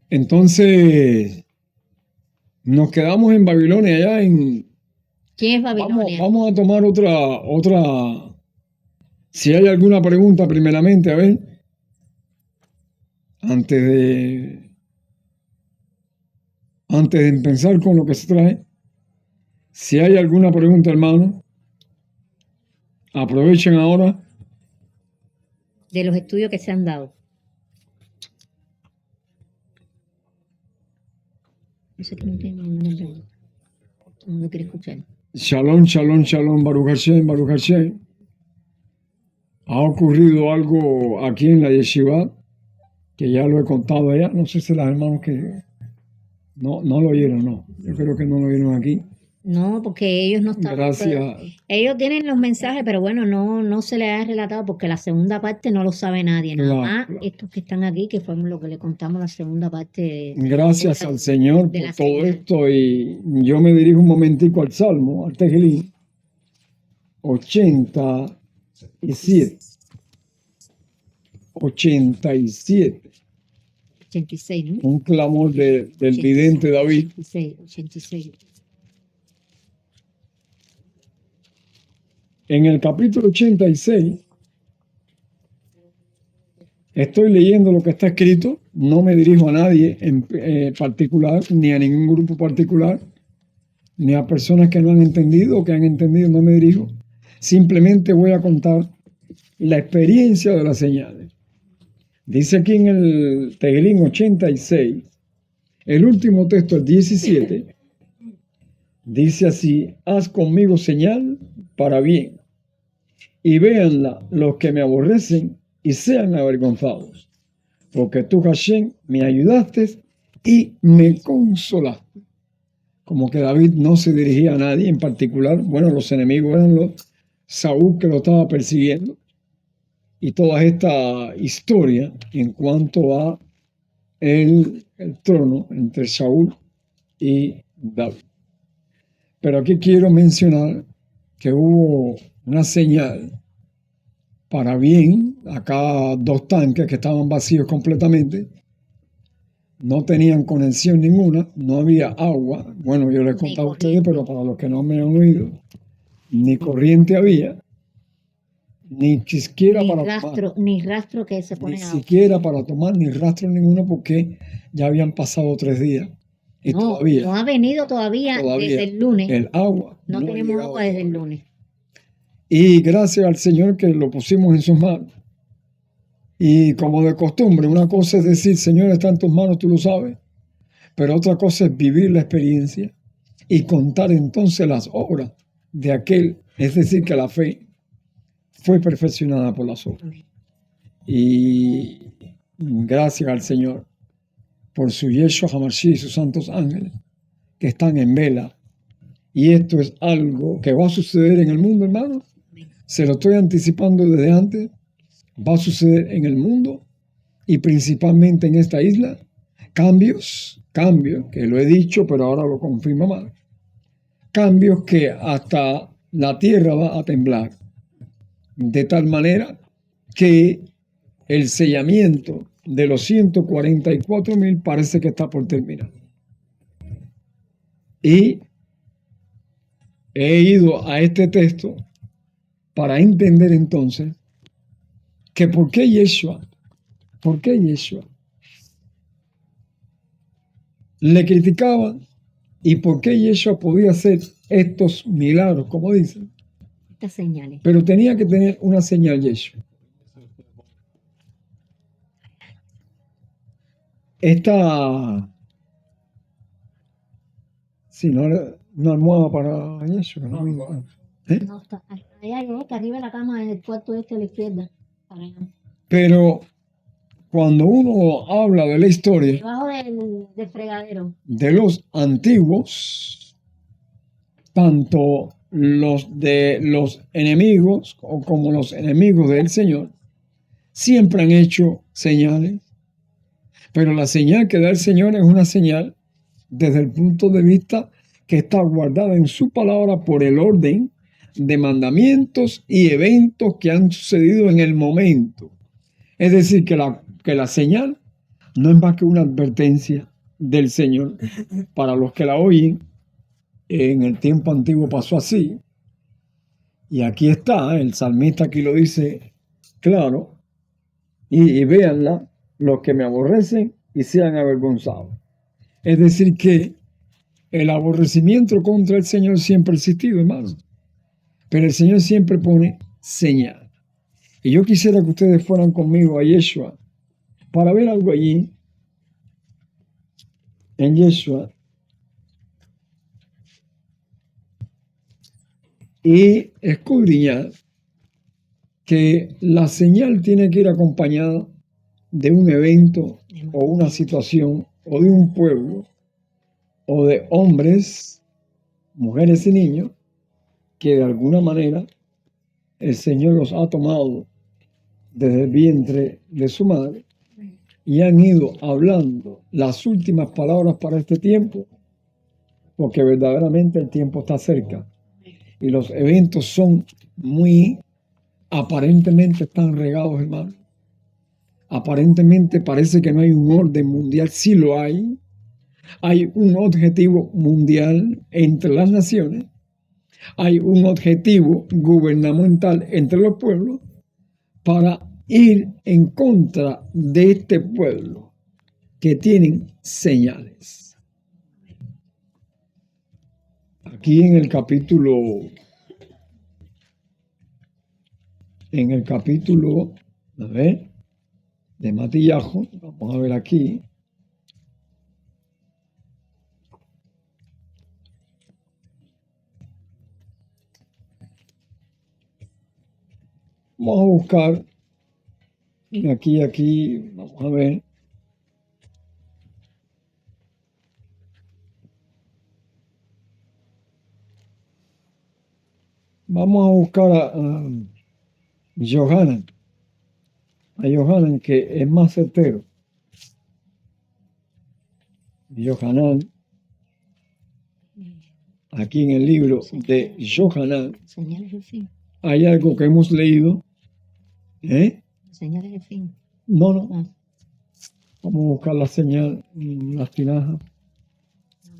Entonces, nos quedamos en Babilonia, allá en... ¿Quién es Babilonia? Vamos a tomar otra... Si hay alguna pregunta, primeramente, a ver, antes de empezar con lo que se trae, si hay alguna pregunta, hermano, aprovechen ahora. De los estudios que se han dado. Eso que no entiendo, no quiere escuchar. Shalom, shalom, shalom, Baruch Hashem, Baruch Hashem. Ha ocurrido algo aquí en la yeshiva, que ya lo he contado allá. No sé si los hermanos que no lo oyeron, no. Yo creo que no lo oyeron aquí. No, porque ellos no están. Gracias. Ellos tienen los mensajes, pero bueno, no se les ha relatado porque la segunda parte no lo sabe nadie. Nada más estos que están aquí, que fue lo que le contamos la segunda parte. Gracias al Señor por todo esto. Y yo me dirijo un momentico al Salmo, al Tejilín 87. 87. 86, ¿no? Un clamor del vidente David. 86. En el capítulo 86, estoy leyendo lo que está escrito, no me dirijo a nadie en particular, ni a ningún grupo particular, ni a personas que no han entendido o que han entendido, no me dirijo. Simplemente voy a contar la experiencia de las señales. Dice aquí en el Tejilín 86, el último texto, el 17, dice así: haz conmigo señal para bien, y véanla los que me aborrecen y sean avergonzados, porque tú, Hashem, me ayudaste y me consolaste. Como que David no se dirigía a nadie en particular. Bueno, los enemigos eran los Saúl, que lo estaba persiguiendo, y toda esta historia en cuanto a el trono entre Saúl y David. Pero aquí quiero mencionar que hubo una señal para bien. Acá 2 tanques que estaban vacíos completamente, no tenían conexión ninguna, no había agua. Bueno, yo les he contado a ustedes, pero para los que no me han oído, ni corriente había, ni siquiera para rastro, tomar. Ni rastro que se pone agua. Ni siquiera para tomar, ni rastro ninguno, porque ya habían pasado 3 días. Y no ha venido todavía desde el lunes. El agua. No tenemos agua desde el lunes. Y gracias al Señor que lo pusimos en sus manos. Y como de costumbre, una cosa es decir, Señor, está en tus manos, tú lo sabes. Pero otra cosa es vivir la experiencia y contar entonces las obras de aquel. Es decir, que la fe fue perfeccionada por las obras. Y gracias al Señor por su Yeshua HaMashiach y sus santos ángeles que están en vela. Y esto es algo que va a suceder en el mundo, hermano. Se lo estoy anticipando desde antes. Va a suceder en el mundo y principalmente en esta isla. Cambios, que lo he dicho, pero ahora lo confirmo más. Cambios que hasta la tierra va a temblar. De tal manera que el sellamiento de los 144,000 parece que está por terminar. Y he ido a este texto para entender entonces que por qué Yeshua le criticaban y por qué Yeshua podía hacer estos milagros, como dicen. Estas señales. Pero tenía que tener una señal Yeshua. Esta, si no, una almohada para Yeshua, ¿no? No está. Hay algo que arriba de la cama, en el cuarto este a la izquierda. Pero cuando uno habla de la historia, debajo del fregadero, de los antiguos, tanto los de los enemigos como los enemigos del Señor, siempre han hecho señales, pero la señal que da el Señor es una señal desde el punto de vista que está guardada en su palabra por el orden de mandamientos y eventos que han sucedido en el momento. Es decir, que la señal no es más que una advertencia del Señor para los que la oyen. En el tiempo antiguo pasó así. Y aquí está, el salmista aquí lo dice claro. Y véanla los que me aborrecen y sean avergonzados. Es decir, que el aborrecimiento contra el Señor siempre ha existido, hermano. Pero el Señor siempre pone señal. Y yo quisiera que ustedes fueran conmigo a Yeshua para ver algo allí. En Yeshua. Y escudriñar que la señal tiene que ir acompañada de un evento o una situación o de un pueblo o de hombres, mujeres y niños que de alguna manera el Señor los ha tomado desde el vientre de su madre y han ido hablando las últimas palabras para este tiempo, porque verdaderamente el tiempo está cerca y los eventos son muy, aparentemente están regados, hermano. Aparentemente parece que no hay un orden mundial, sí lo hay. Hay un objetivo mundial entre las naciones, hay un objetivo gubernamental entre los pueblos para ir en contra de este pueblo que tienen señales. Aquí en el capítulo, a ver, de Matillajo, vamos a ver aquí. Vamos a buscar aquí, vamos a ver. Vamos a buscar a Yohanan, que es más certero. Yohanan, aquí en el libro de Yohanan, hay algo que hemos leído. Señales de fin. No. Vamos a buscar la señal, las tinajas.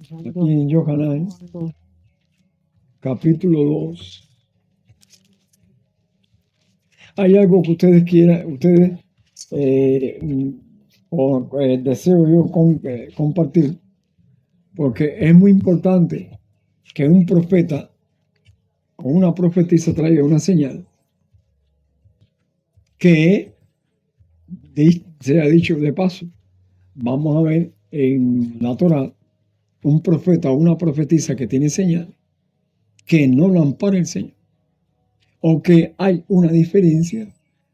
Aquí en Yohanan, capítulo 2. Hay algo que ustedes quieran, deseo yo compartir, porque es muy importante que un profeta o una profetisa traiga una señal que sea dicho de paso. Vamos a ver en la Torá un profeta o una profetisa que tiene señal que no lo ampara el Señor, o que hay una diferencia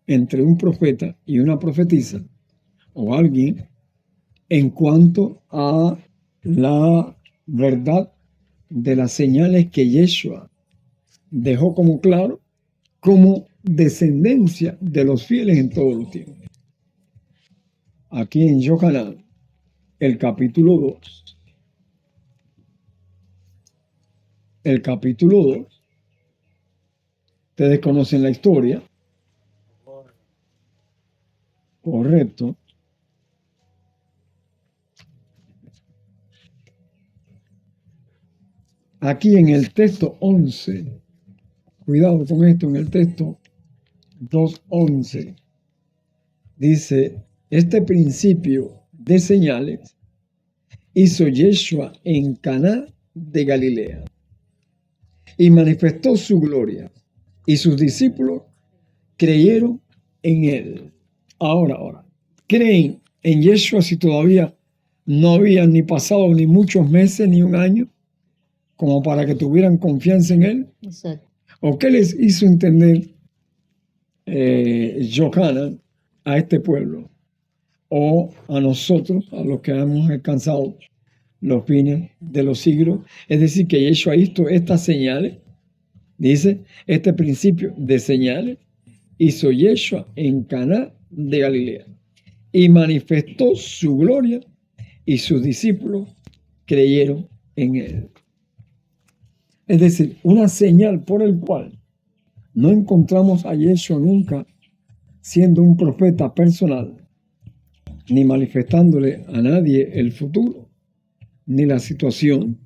entre un profeta y una profetisa o alguien en cuanto a la verdad de las señales que Yeshua dejó como claro como descendencia de los fieles en todos los tiempos. Aquí en Yohanan, el capítulo 2. El capítulo 2. Ustedes conocen la historia. Correcto. Aquí en el texto 11, cuidado con esto, en el texto 2:11, dice, este principio de señales hizo Yeshua en Caná de Galilea y manifestó su gloria, y sus discípulos creyeron en él. Ahora, ¿creen en Yeshua si todavía no habían ni pasado ni muchos meses ni un año como para que tuvieran confianza en él? Exacto. ¿O qué les hizo entender Yohanan a este pueblo? O a nosotros, a los que hemos alcanzado los fines de los siglos. Es decir, que Yeshua hizo estas señales, dice, este principio de señales, hizo Yeshua en Caná de Galilea y manifestó su gloria, y sus discípulos creyeron en él. Es decir, una señal por el cual no encontramos a Yeshua nunca siendo un profeta personal, ni manifestándole a nadie el futuro, ni la situación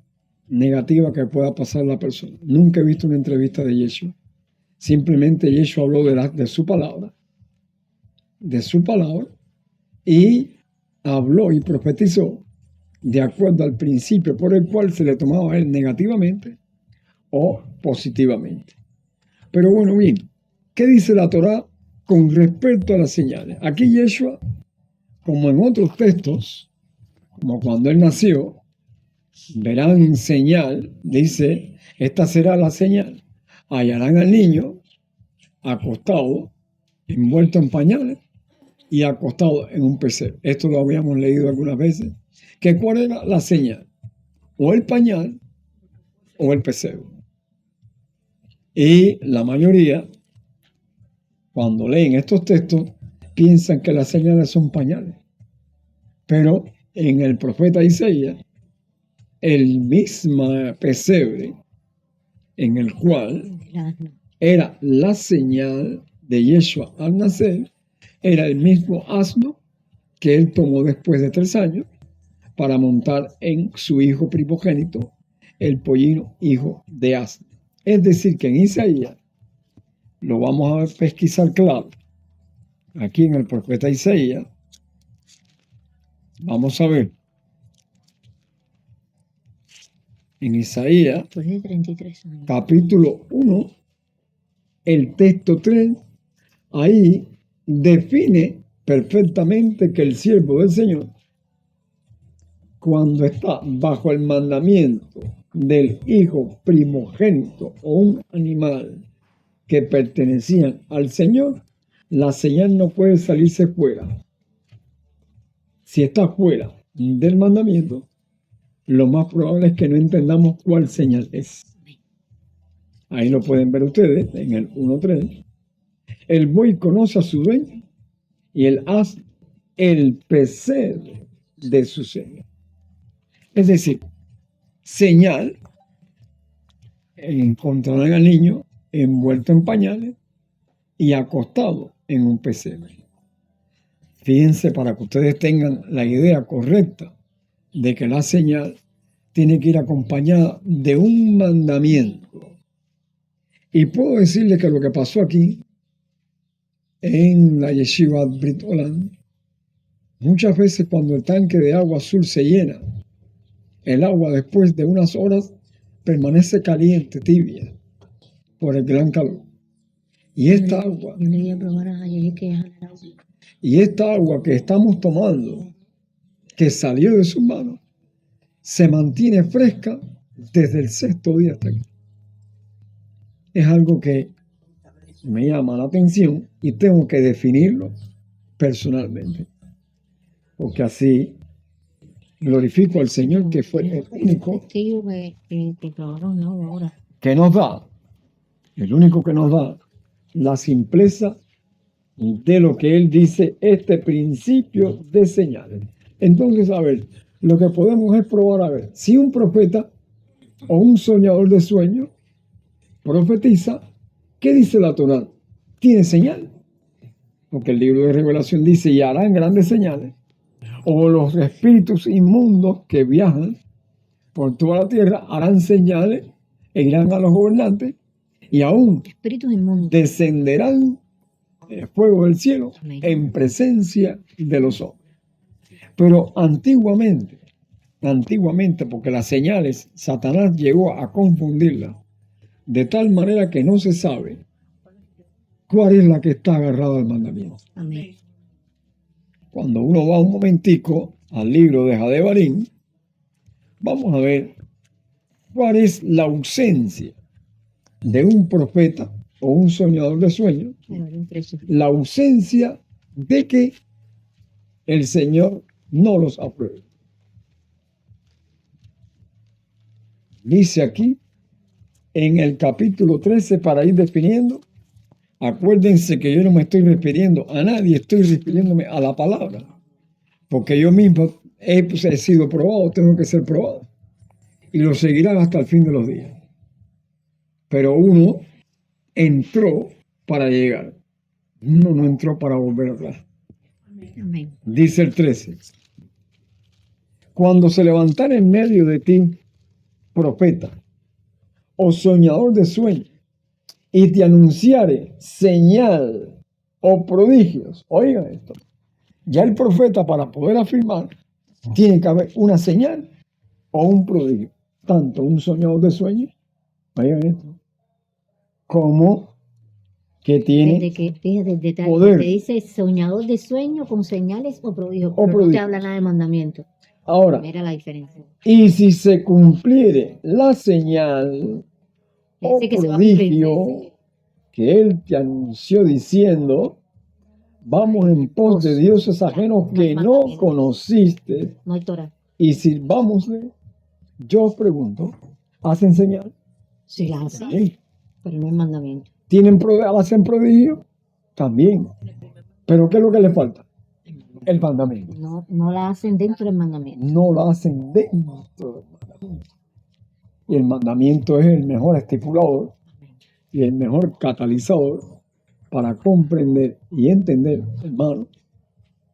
negativa que pueda pasar la persona. Nunca he visto una entrevista de Yeshua. Simplemente Yeshua habló de su palabra, y habló y profetizó de acuerdo al principio por el cual se le tomaba a él negativamente o positivamente. Pero bueno, bien, ¿qué dice la Torá con respecto a las señales? Aquí Yeshua, como en otros textos, como cuando él nació, verán señal, dice, esta será la señal. Hallarán al niño acostado, envuelto en pañales y acostado en un pesebre. Esto lo habíamos leído algunas veces. ¿Que cuál era la señal? O el pañal o el pesebre. Y la mayoría, cuando leen estos textos, piensan que las señales son pañales. Pero en el profeta Isaías, el mismo pesebre en el cual era la señal de Yeshua al nacer, era el mismo asno que él tomó después de 3 años para montar en su hijo primogénito, el pollino hijo de asno. Es decir, que en Isaías, lo vamos a pesquisar claro, aquí en el profeta Isaías, vamos a ver, en Isaías, capítulo 1, el texto 3, ahí define perfectamente que el siervo del Señor, cuando está bajo el mandamiento del hijo primogénito o un animal que pertenecían al Señor, la señal no puede salirse fuera. Si está fuera del mandamiento, lo más probable es que no entendamos cuál señal es. Ahí lo pueden ver ustedes en el 1.3. El buey conoce a su dueño y el asno el pesebre de su señor. Es decir, señal, encontrarán al niño envuelto en pañales y acostado en un pesebre. Fíjense, para que ustedes tengan la idea correcta de que la señal tiene que ir acompañada de un mandamiento. Y puedo decirles que lo que pasó aquí en la Yeshiva Brit Olam, muchas veces cuando el tanque de agua azul se llena, el agua después de unas horas permanece caliente, tibia, por el gran calor. Y esta agua que estamos tomando, que salió de sus manos, se mantiene fresca desde el 6º día hasta aquí. Es algo que me llama la atención y tengo que definirlo personalmente, porque así glorifico al Señor, que fue el único que nos da, el único que nos da la simpleza de lo que Él dice, este principio de señales. Entonces, a ver, lo que podemos es probar, a ver, si un profeta o un soñador de sueños profetiza, ¿qué dice la Torá? ¿Tiene señal? Porque el libro de Revelación dice, y harán grandes señales. O los espíritus inmundos que viajan por toda la tierra harán señales e irán a los gobernantes y aún descenderán el fuego del cielo en presencia de los hombres. Pero antiguamente, porque las señales, Satanás llegó a confundirlas de tal manera que no se sabe cuál es la que está agarrada al mandamiento. Amén. Cuando uno va un momentico al libro de Jadebarín, vamos a ver cuál es la ausencia de un profeta o un soñador de sueños, la ausencia de que el Señor no los apruebe. Dice aquí, en el capítulo 13, para ir definiendo, acuérdense que yo no me estoy refiriendo a nadie, estoy refiriéndome a la palabra, porque yo mismo he sido probado, tengo que ser probado, y lo seguirán hasta el fin de los días. pero uno entró para llegar. Uno no entró para volver atrás. Amén. Dice el 13. Cuando se levantara en medio de ti profeta o soñador de sueños y te anunciare señal o prodigios, oigan esto, ya el profeta para poder afirmar tiene que haber una señal o un prodigio, tanto un soñador de sueños, oigan esto, como que tiene Desde que, fíjate el detalle, poder. que dice soñador de sueño con señales o prodigios, O pero no te prodigios. habla nada de mandamiento. Ahora, Mira la diferencia. y si se cumpliere la señal o Dice que se va a cumplir. prodigio que él te anunció diciendo, vamos en pos de dioses ajenos que no conociste No hay Torah. y sirvámosle. Yo os pregunto, ¿hacen señal? Sí, la hace, Sí. pero no es mandamiento. ¿Hacen prodigio? También. ¿Pero qué es lo que le falta? El mandamiento. No la hacen dentro del mandamiento. No lo hacen dentro del mandamiento. Y el mandamiento es el mejor estipulador y el mejor catalizador para comprender y entender, hermano,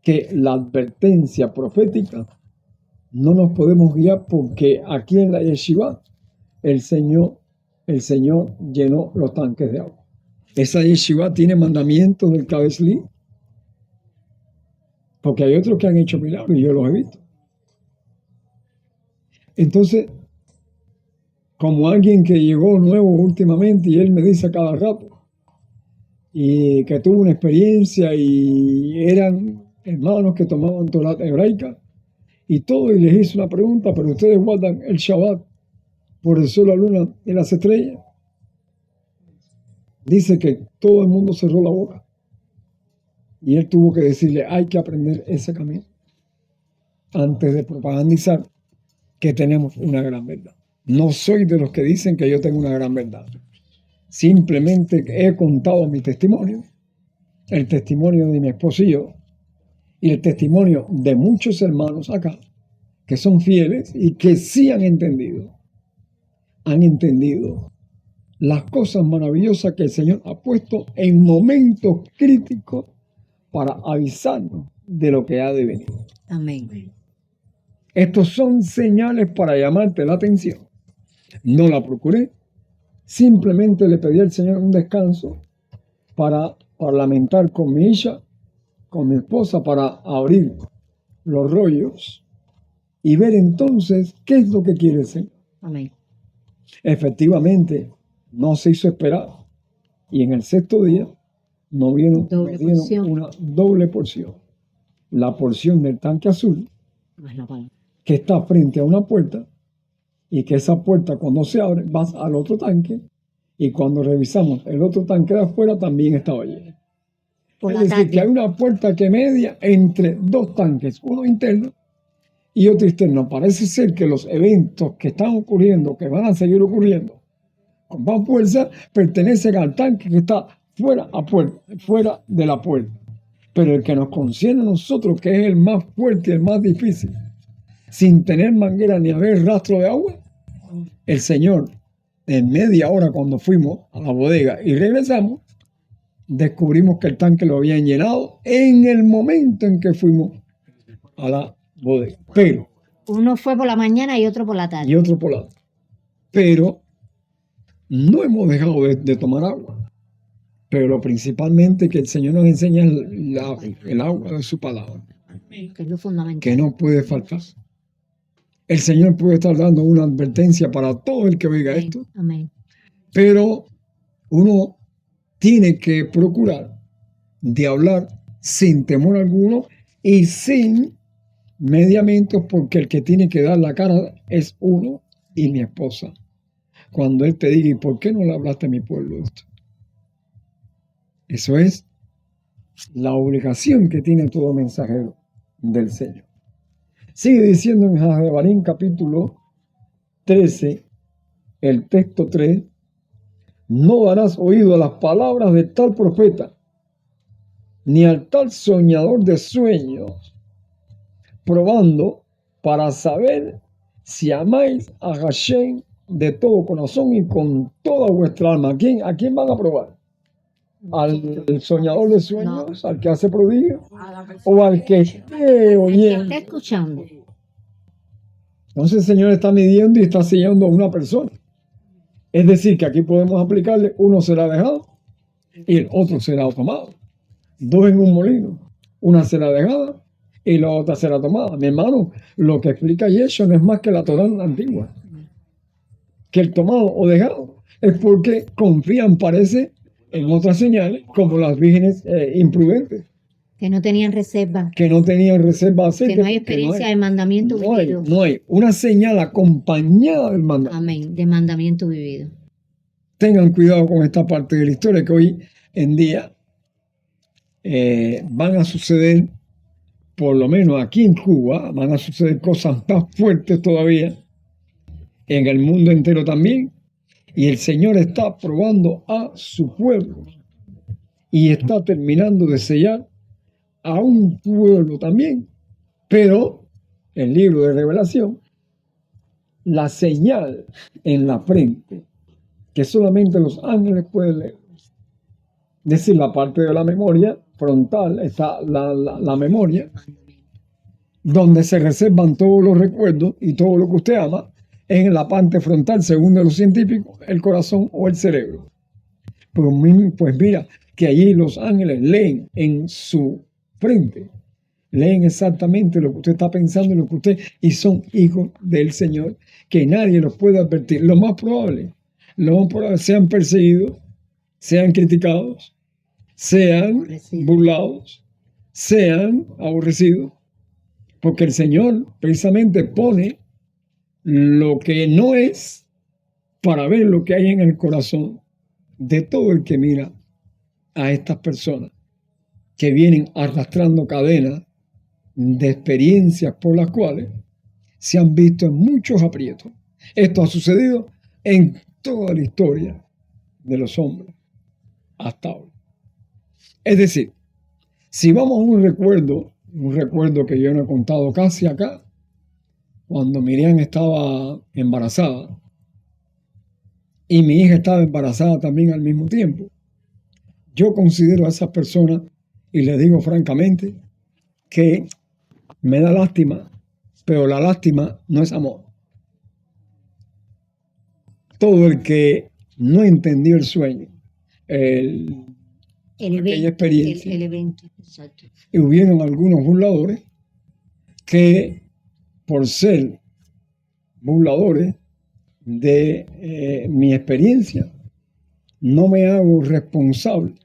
que la advertencia profética no nos podemos guiar porque aquí en la yeshiva el Señor llenó los tanques de agua. Esa yeshiva tiene mandamientos del Cabezlí, porque hay otros que han hecho milagros y yo los he visto. Entonces, como alguien que llegó nuevo últimamente y él me dice a cada rato y que tuvo una experiencia y eran hermanos que tomaban Torah hebraica y todo, y les hice una pregunta, pero ustedes guardan el Shabbat por el sol, la luna y las estrellas. Dice que todo el mundo cerró la boca y él tuvo que decirle, hay que aprender ese camino antes de propagandizar que tenemos una gran verdad. No soy de los que dicen que yo tengo una gran verdad. Simplemente he contado mi testimonio, el testimonio de mi esposo y yo, y el testimonio de muchos hermanos acá, que son fieles y que sí han entendido las cosas maravillosas que el Señor ha puesto en momentos críticos para avisarnos de lo que ha de venir. Amén. Estos son señales para llamarte la atención. No la procuré. Simplemente le pedí al Señor un descanso para parlamentar con mi hija, con mi esposa, para abrir los rollos y ver entonces qué es lo que quiere el Señor. Amén. Efectivamente, no se hizo esperar. Y en el sexto día nos dieron una doble porción. La porción del tanque azul, que está frente a una puerta, y que esa puerta cuando se abre vas al otro tanque, y cuando revisamos el otro tanque de afuera también estaba lleno. Es decir, que hay una puerta que media entre dos tanques, uno interno y otro externo. Parece ser que los eventos que están ocurriendo, que van a seguir ocurriendo con más fuerza, pertenecen al tanque que está fuera de la puerta. Pero el que nos concierne a nosotros, que es el más fuerte y el más difícil, sin tener manguera ni haber rastro de agua, el Señor, en media hora cuando fuimos a la bodega y regresamos, descubrimos que el tanque lo habían llenado en el momento en que fuimos a la bodega. Pero uno fue por la mañana y otro por la tarde. Y otro por la tarde. Pero no hemos dejado de tomar agua. Pero lo principalmente que el Señor nos enseña es el agua de su palabra, Que es lo fundamental. que no puede faltar. El Señor puede estar dando una advertencia para todo el que oiga esto. Amén. Pero uno tiene que procurar de hablar sin temor alguno y sin mediamentos, porque el que tiene que dar la cara es uno y mi esposa. Cuando Él te diga, ¿y por qué no le hablaste a mi pueblo esto? Eso es la obligación que tiene todo mensajero del Señor. Sigue diciendo en Hadebarim capítulo 13, el texto 3, no darás oído a las palabras de tal profeta, ni al tal soñador de sueños, probando para saber si amáis a Hashem de todo corazón y con toda vuestra alma. ¿A quién van a probar? ¿Al soñador de sueños? ¿Al que hace prodigios? ¿O al que esté oyendo? Está escuchando. Entonces el Señor está midiendo y está sellando a una persona. Es decir, que aquí podemos aplicarle: uno será dejado y el otro será tomado. Dos en un molino. Una será dejada y la otra será tomada. Mi hermano, lo que explica Yeshua no es más que la Torá antigua. Que el tomado o dejado es porque confían, parece, en otras señales, como las vírgenes imprudentes. Que no tenían reserva. Que no tenían reserva de aceite. Que no hay experiencia de mandamiento vivido. No hay una señal acompañada del mandamiento. Amén, de mandamiento vivido. Tengan cuidado con esta parte de la historia que hoy en día van a suceder, por lo menos aquí en Cuba, van a suceder cosas más fuertes todavía, en el mundo entero también, y el Señor está probando a su pueblo y está terminando de sellar a un pueblo también. Pero el libro de Revelación, la señal en la frente, que solamente los ángeles pueden leer. Es decir, la parte de la memoria frontal, está la memoria, donde se reservan todos los recuerdos y todo lo que usted ama, en la parte frontal, según de los científicos, el corazón o el cerebro. Pues mira, que allí los ángeles leen en su frente, leen exactamente lo que usted está pensando y lo que usted, y son hijos del Señor, que nadie los puede advertir. Lo más probable, sean perseguidos, sean criticados, sean burlados, sean aborrecidos, porque el Señor precisamente pone lo que no es para ver lo que hay en el corazón de todo el que mira a estas personas que vienen arrastrando cadenas de experiencias por las cuales se han visto en muchos aprietos. Esto ha sucedido en toda la historia de los hombres hasta ahora. Es decir, si vamos a un recuerdo que yo no he contado casi acá, cuando Miriam estaba embarazada y mi hija estaba embarazada también al mismo tiempo, yo considero a esas personas, y les digo francamente, que me da lástima, pero la lástima no es amor. Todo el que no entendió el sueño, aquella experiencia, el evento, exacto. Y hubieron algunos burladores que, por ser burladores de mi experiencia, no me hago responsable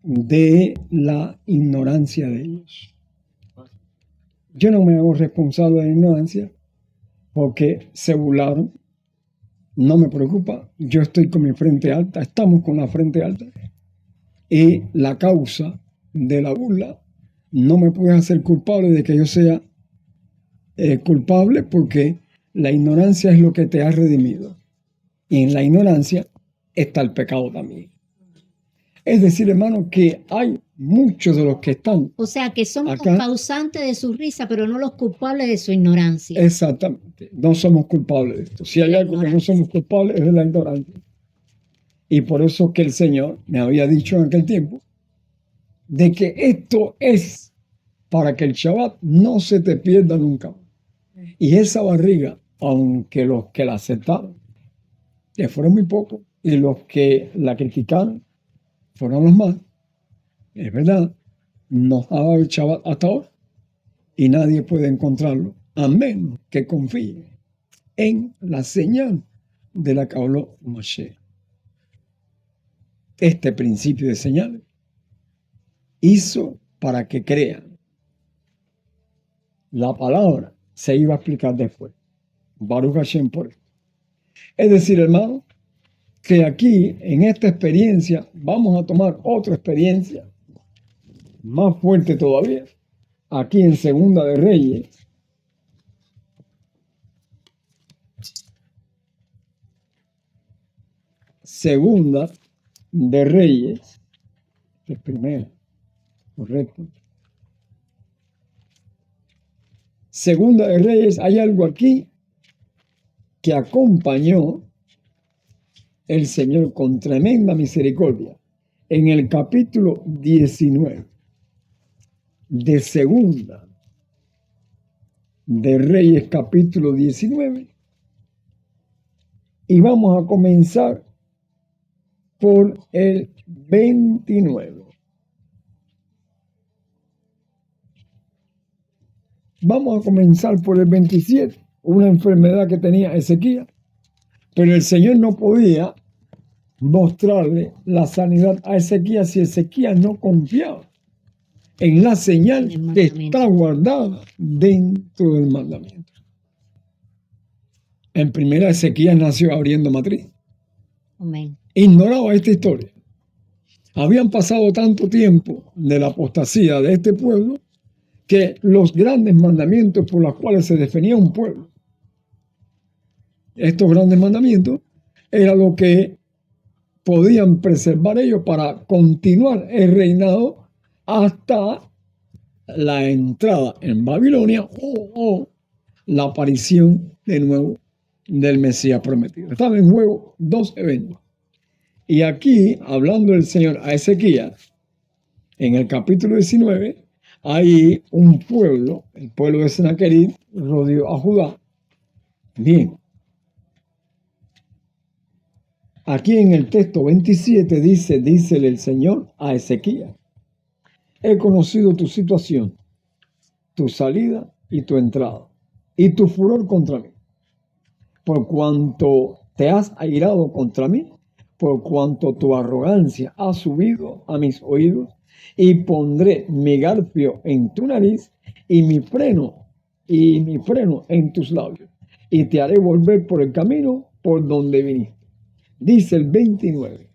de la ignorancia de ellos. Yo no me hago responsable de la ignorancia porque se burlaron. No me preocupa. Yo estoy con mi frente alta. Estamos con la frente alta. Y la causa de la burla no me puede hacer culpable de que yo sea culpable, porque la ignorancia es lo que te ha redimido. Y en la ignorancia está el pecado también. Es decir, hermano, que hay muchos de los que están. O sea, que somos acá, los causantes de su risa, pero no los culpables de su ignorancia. Exactamente. No somos culpables de esto. Si hay algo que no somos culpables es de la ignorancia. Y por eso que el Señor me había dicho en aquel tiempo de que esto es para que el Shabbat no se te pierda nunca. Y esa barriga, aunque los que la aceptaron, que fueron muy pocos, y los que la criticaron fueron los más, es verdad, nos ha dado el Shabbat hasta ahora y nadie puede encontrarlo a menos que confíe en la señal de la que habló Moshe. Este principio de señales hizo para que crean. La palabra se iba a explicar después. Baruch Hashem por esto. Es decir, hermano, que aquí, en esta experiencia, vamos a tomar otra experiencia más fuerte todavía. Aquí en Segunda de Reyes. Segunda de Reyes. Es primera. Correcto. Segunda de Reyes, hay algo aquí que acompañó el Señor con tremenda misericordia en el capítulo 19 de Segunda de Reyes, capítulo 19. Y vamos a comenzar por el 29. Vamos a comenzar por el 27, una enfermedad que tenía Ezequías, pero el Señor no podía mostrarle la sanidad a Ezequías si Ezequías no confiaba en la señal que está guardada dentro del mandamiento. En primera, Ezequías nació abriendo matriz. Amén. Ignoraba esta historia. Habían pasado tanto tiempo de la apostasía de este pueblo que los grandes mandamientos por los cuales se definía un pueblo, estos grandes mandamientos, era lo que podían preservar ellos para continuar el reinado hasta la entrada en Babilonia o la aparición de nuevo del Mesías prometido. Estaban en juego dos eventos. Y aquí, hablando el Señor a Ezequías, en el capítulo 19, hay un pueblo, el pueblo de Sennacherib, rodeó a Judá. Bien. Aquí en el texto 27 dícele el Señor a Ezequías: he conocido tu situación, tu salida y tu entrada, y tu furor contra mí, por cuanto te has airado contra mí, por cuanto tu arrogancia ha subido a mis oídos, y pondré mi garfio en tu nariz y mi freno en tus labios, y te haré volver por el camino por donde viniste. Dice el 29.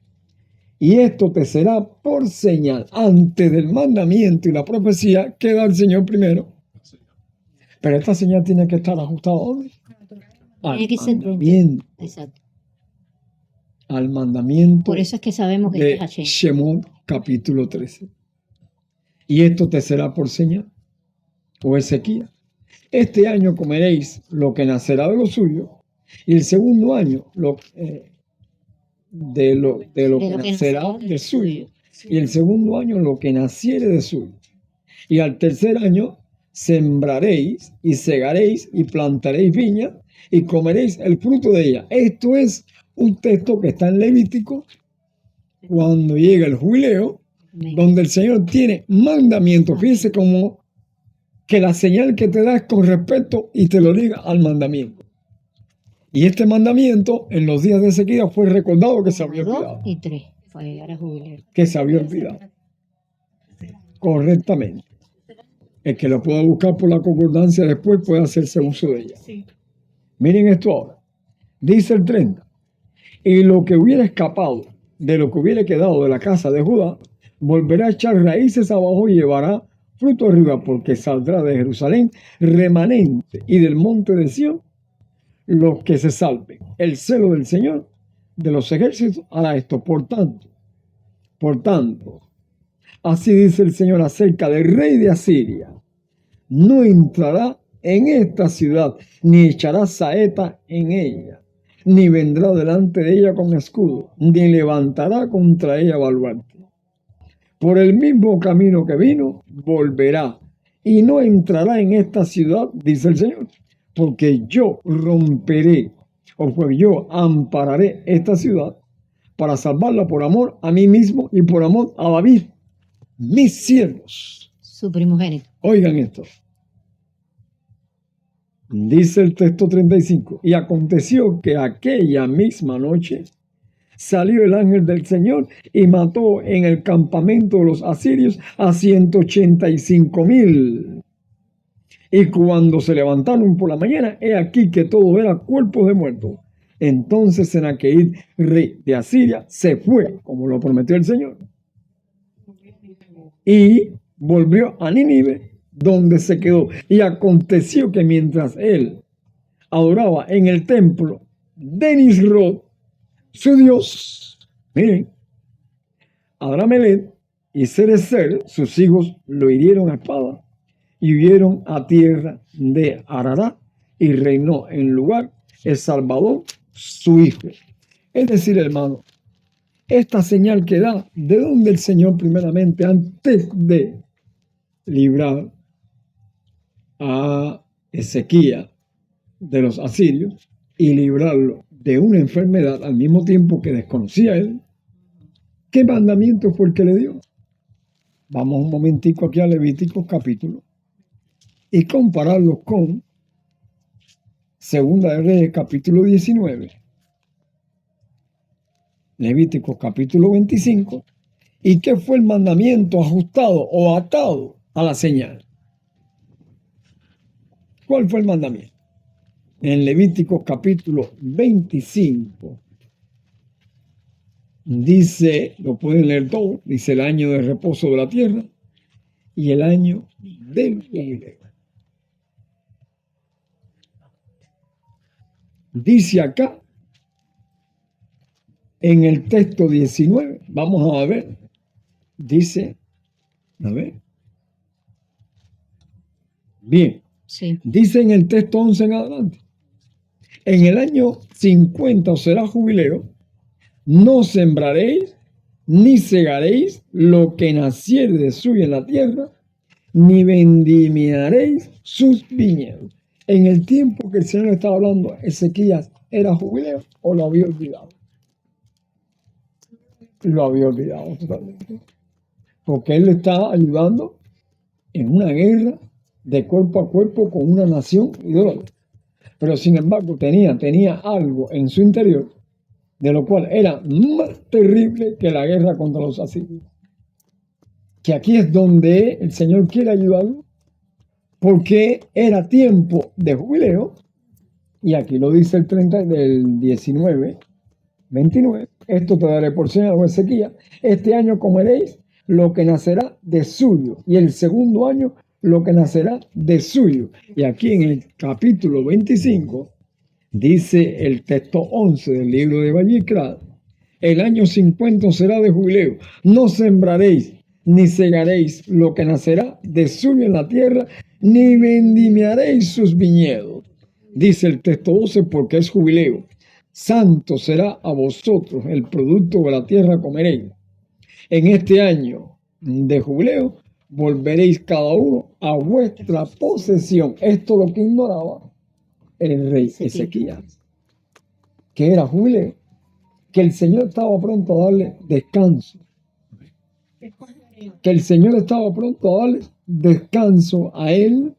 Y esto te será por señal. Antes del mandamiento y la profecía queda el Señor primero. Pero esta señal tiene que estar ajustada ¿a dónde? Al mandamiento. Exacto. Al mandamiento. Por eso es que sabemos que de es Hashem. Shemot, capítulo 13. Y esto te será por señal. O Ezequías: este año comeréis lo que nacerá de lo suyo, y el segundo año de lo que nacerá de suyo, y el segundo año lo que naciere de suyo, y al tercer año sembraréis y segaréis y plantaréis viñas y comeréis el fruto de ella. Esto es un texto que está en Levítico cuando llega el jubileo, donde el Señor tiene mandamientos. Fíjense como que la señal que te da es con respecto y te lo liga al mandamiento. Y este mandamiento en los días de Ezequías fue recordado que se había olvidado. 2 y 3. Fue llegar a jubileo. Que se había olvidado. Correctamente. El que lo pueda buscar por la concordancia después puede hacerse uso de ella. Sí. Miren esto ahora. Dice el 30. Y lo que hubiera escapado de lo que hubiera quedado de la casa de Judá, volverá a echar raíces abajo y llevará fruto arriba, porque saldrá de Jerusalén remanente y del monte de Sión los que se salven. El celo del Señor de los ejércitos hará esto. Por tanto, así dice el Señor acerca del rey de Asiria: no entrará en esta ciudad, ni echará saeta en ella, ni vendrá delante de ella con escudo, ni levantará contra ella baluarte. Por el mismo camino que vino, volverá, y no entrará en esta ciudad, dice el Señor, porque yo romperé, o pues yo ampararé esta ciudad para salvarla por amor a mí mismo y por amor a David, mis siervos. Su primogénito. Oigan esto. Dice el texto 35. Y aconteció que aquella misma noche salió el ángel del Señor y mató en el campamento de los asirios a 185,000. Y cuando se levantaron por la mañana, he aquí que todo era cuerpos de muertos. Entonces Sennacherib, rey de Asiria, se fue, como lo prometió el Señor, y volvió a Nínive, donde se quedó. Y aconteció que mientras él adoraba en el templo de Nisrod, su Dios, miren, Adramelech y Sarezer, sus hijos, lo hirieron a espada y huyeron a tierra de Ararat, y reinó en lugar el Salvador, su Hijo. Es decir, hermano, esta señal que da, ¿de dónde el Señor primeramente, antes de librar a Ezequías de los asirios y librarlo de una enfermedad al mismo tiempo que desconocía él? ¿Qué mandamiento fue el que le dio? Vamos un momentico aquí a Levíticos capítulo y compararlos con Segunda de Reyes capítulo 19, Levíticos capítulo 25, y qué fue el mandamiento ajustado o atado a la señal. ¿Cuál fue el mandamiento? En Levíticos capítulo 25 dice, lo pueden leer todo, dice el año de reposo de la tierra y el año del jubileo. Dice acá, en el texto 19, vamos a ver, dice, a ver, bien, Sí. dice en el texto 11 en adelante, en el año 50 os será jubileo, no sembraréis ni segaréis lo que naciere de suyo en la tierra, ni vendimiaréis sus viñedos. En el tiempo que el Señor estaba hablando, Ezequías era jubileo o lo había olvidado. Lo había olvidado totalmente. Porque él le estaba ayudando en una guerra de cuerpo a cuerpo con una nación idólatra. Pero sin embargo tenía algo en su interior de lo cual era más terrible que la guerra contra los asirios. Que aquí es donde el Señor quiere ayudarlo, porque era tiempo de jubileo, y aquí lo dice el 30 del 19, 29, esto te daré por señal, Ezequías, este año comeréis lo que nacerá de suyo, y el segundo año lo que nacerá de suyo. Y aquí en el capítulo 25, dice el texto 11 del libro de Vallicrad, el año 50 será de jubileo, no sembraréis ni segaréis lo que nacerá de suyo en la tierra, ni vendimiaréis sus viñedos. Dice el texto 12, porque es jubileo. Santo será a vosotros, el producto de la tierra comeréis. En este año de jubileo volveréis cada uno a vuestra posesión. Esto es lo que ignoraba el rey Ezequías, que era jubileo, que el Señor estaba pronto a darle descanso. Que el Señor estaba pronto a darle descanso a él,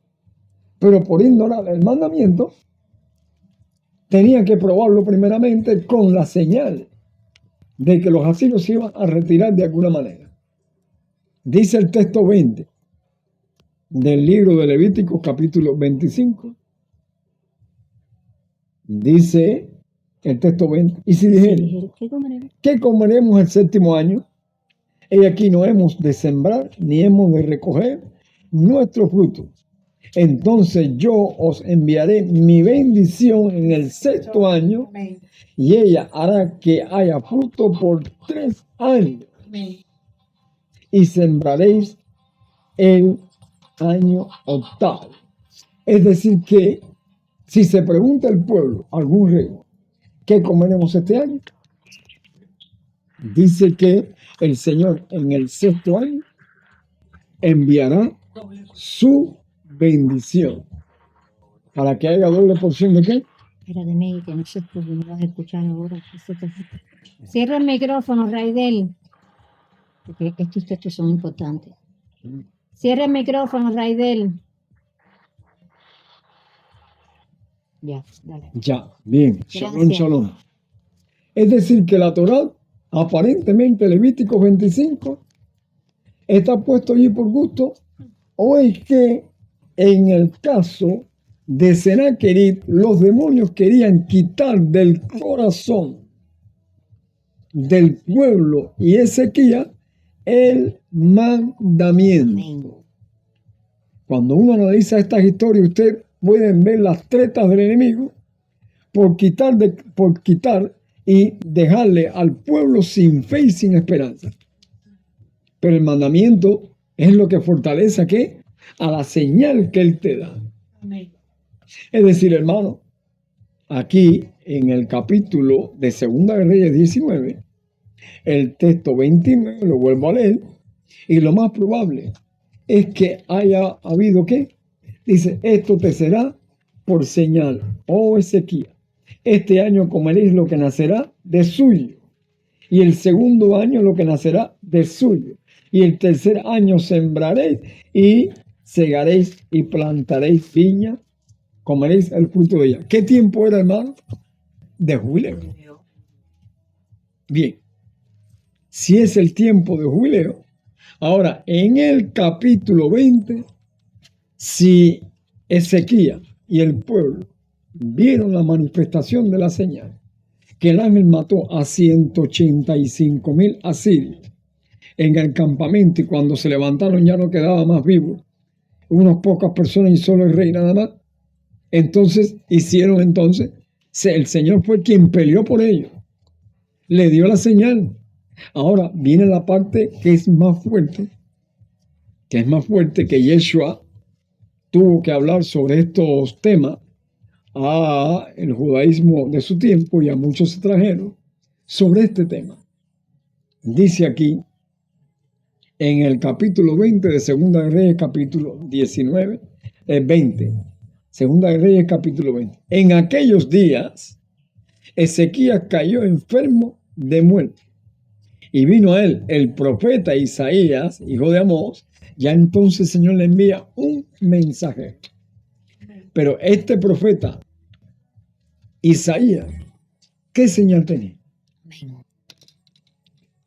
pero por ignorar el mandamiento, tenía que probarlo primeramente con la señal de que los asirios se iban a retirar de alguna manera. Dice el texto 20 del libro de Levítico, capítulo 25. Dice el texto 20, y si dijere, ¿qué comeremos el séptimo año? Y aquí no hemos de sembrar, ni hemos de recoger nuestro fruto. Entonces yo os enviaré mi bendición en el sexto año, y ella hará que haya fruto por 3 años. Y sembraréis el año octavo. Es decir que, si se pregunta el pueblo, algún rey, ¿qué comeremos este año? Dice que el Señor en el sexto año enviará su bendición. ¿Para que haya doble porción de qué? Era de mí, que no sé por qué me vas a escuchar ahora. Cierra el micrófono, Raidel. Porque estos textos son importantes. Cierra el micrófono, Raidel. Ya, dale. Ya, bien. Shalom, Gracias. shalom. Es decir, que la Torá, aparentemente Levítico 25, está puesto allí por gusto, o es que en el caso de Senaquerib, los demonios querían quitar del corazón del pueblo y Ezequías el mandamiento. Cuando uno analiza estas historias, ustedes pueden ver las tretas del enemigo por quitar y dejarle al pueblo sin fe y sin esperanza. Pero el mandamiento es lo que fortalece ¿a qué? A la señal que él te da. Amén. Es decir, hermano, aquí en el capítulo de Segunda de Reyes 19, el texto 29, lo vuelvo a leer, y lo más probable es que haya habido ¿qué? Dice, esto te será por señal, oh Ezequías. Este año comeréis lo que nacerá de suyo, y el segundo año lo que nacerá de suyo, y el tercer año sembraréis y segaréis y plantaréis viña, comeréis el fruto de ella. ¿Qué tiempo era, hermano? De jubileo. Bien, si es el tiempo de jubileo, ahora en el capítulo 20, si Ezequías y el pueblo vieron la manifestación de la señal, que el ángel mató a 185,000 asirios en el campamento, y cuando se levantaron ya no quedaba más vivo, unas pocas personas y solo el rey nada más. Entonces el Señor fue quien peleó por ellos, le dio la señal. Ahora viene la parte que es más fuerte, que Yeshua tuvo que hablar sobre estos temas a el judaísmo de su tiempo y a muchos extranjeros sobre este tema. Dice aquí en el capítulo 20 de Segunda de Reyes, capítulo 20. Segunda de Reyes, capítulo 20. En aquellos días, Ezequías cayó enfermo de muerte. Y vino a él el profeta Isaías, hijo de Amós. Ya entonces el Señor le envía un mensajero. Pero este profeta Isaías, ¿qué señal tenía?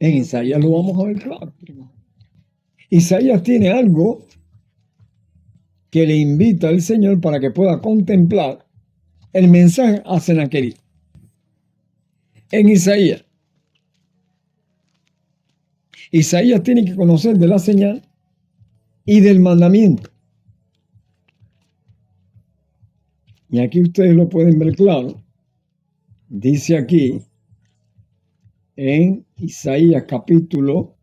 En Isaías lo vamos a ver claro. Isaías tiene algo que le invita al Señor para que pueda contemplar el mensaje a Sennacherib. En Isaías tiene que conocer de la señal y del mandamiento. Y aquí ustedes lo pueden ver claro. Dice aquí en Isaías capítulo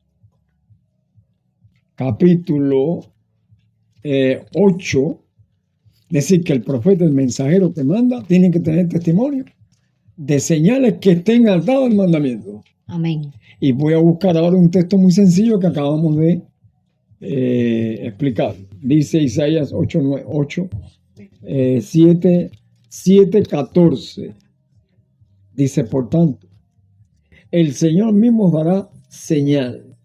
8, decir que el profeta, el mensajero que manda, tiene que tener testimonio de señales que estén atadas al mandamiento. Amén. Y voy a buscar ahora un texto muy sencillo que acabamos de explicar. Dice Isaías 7:14. Dice, por tanto, el Señor mismo dará señal.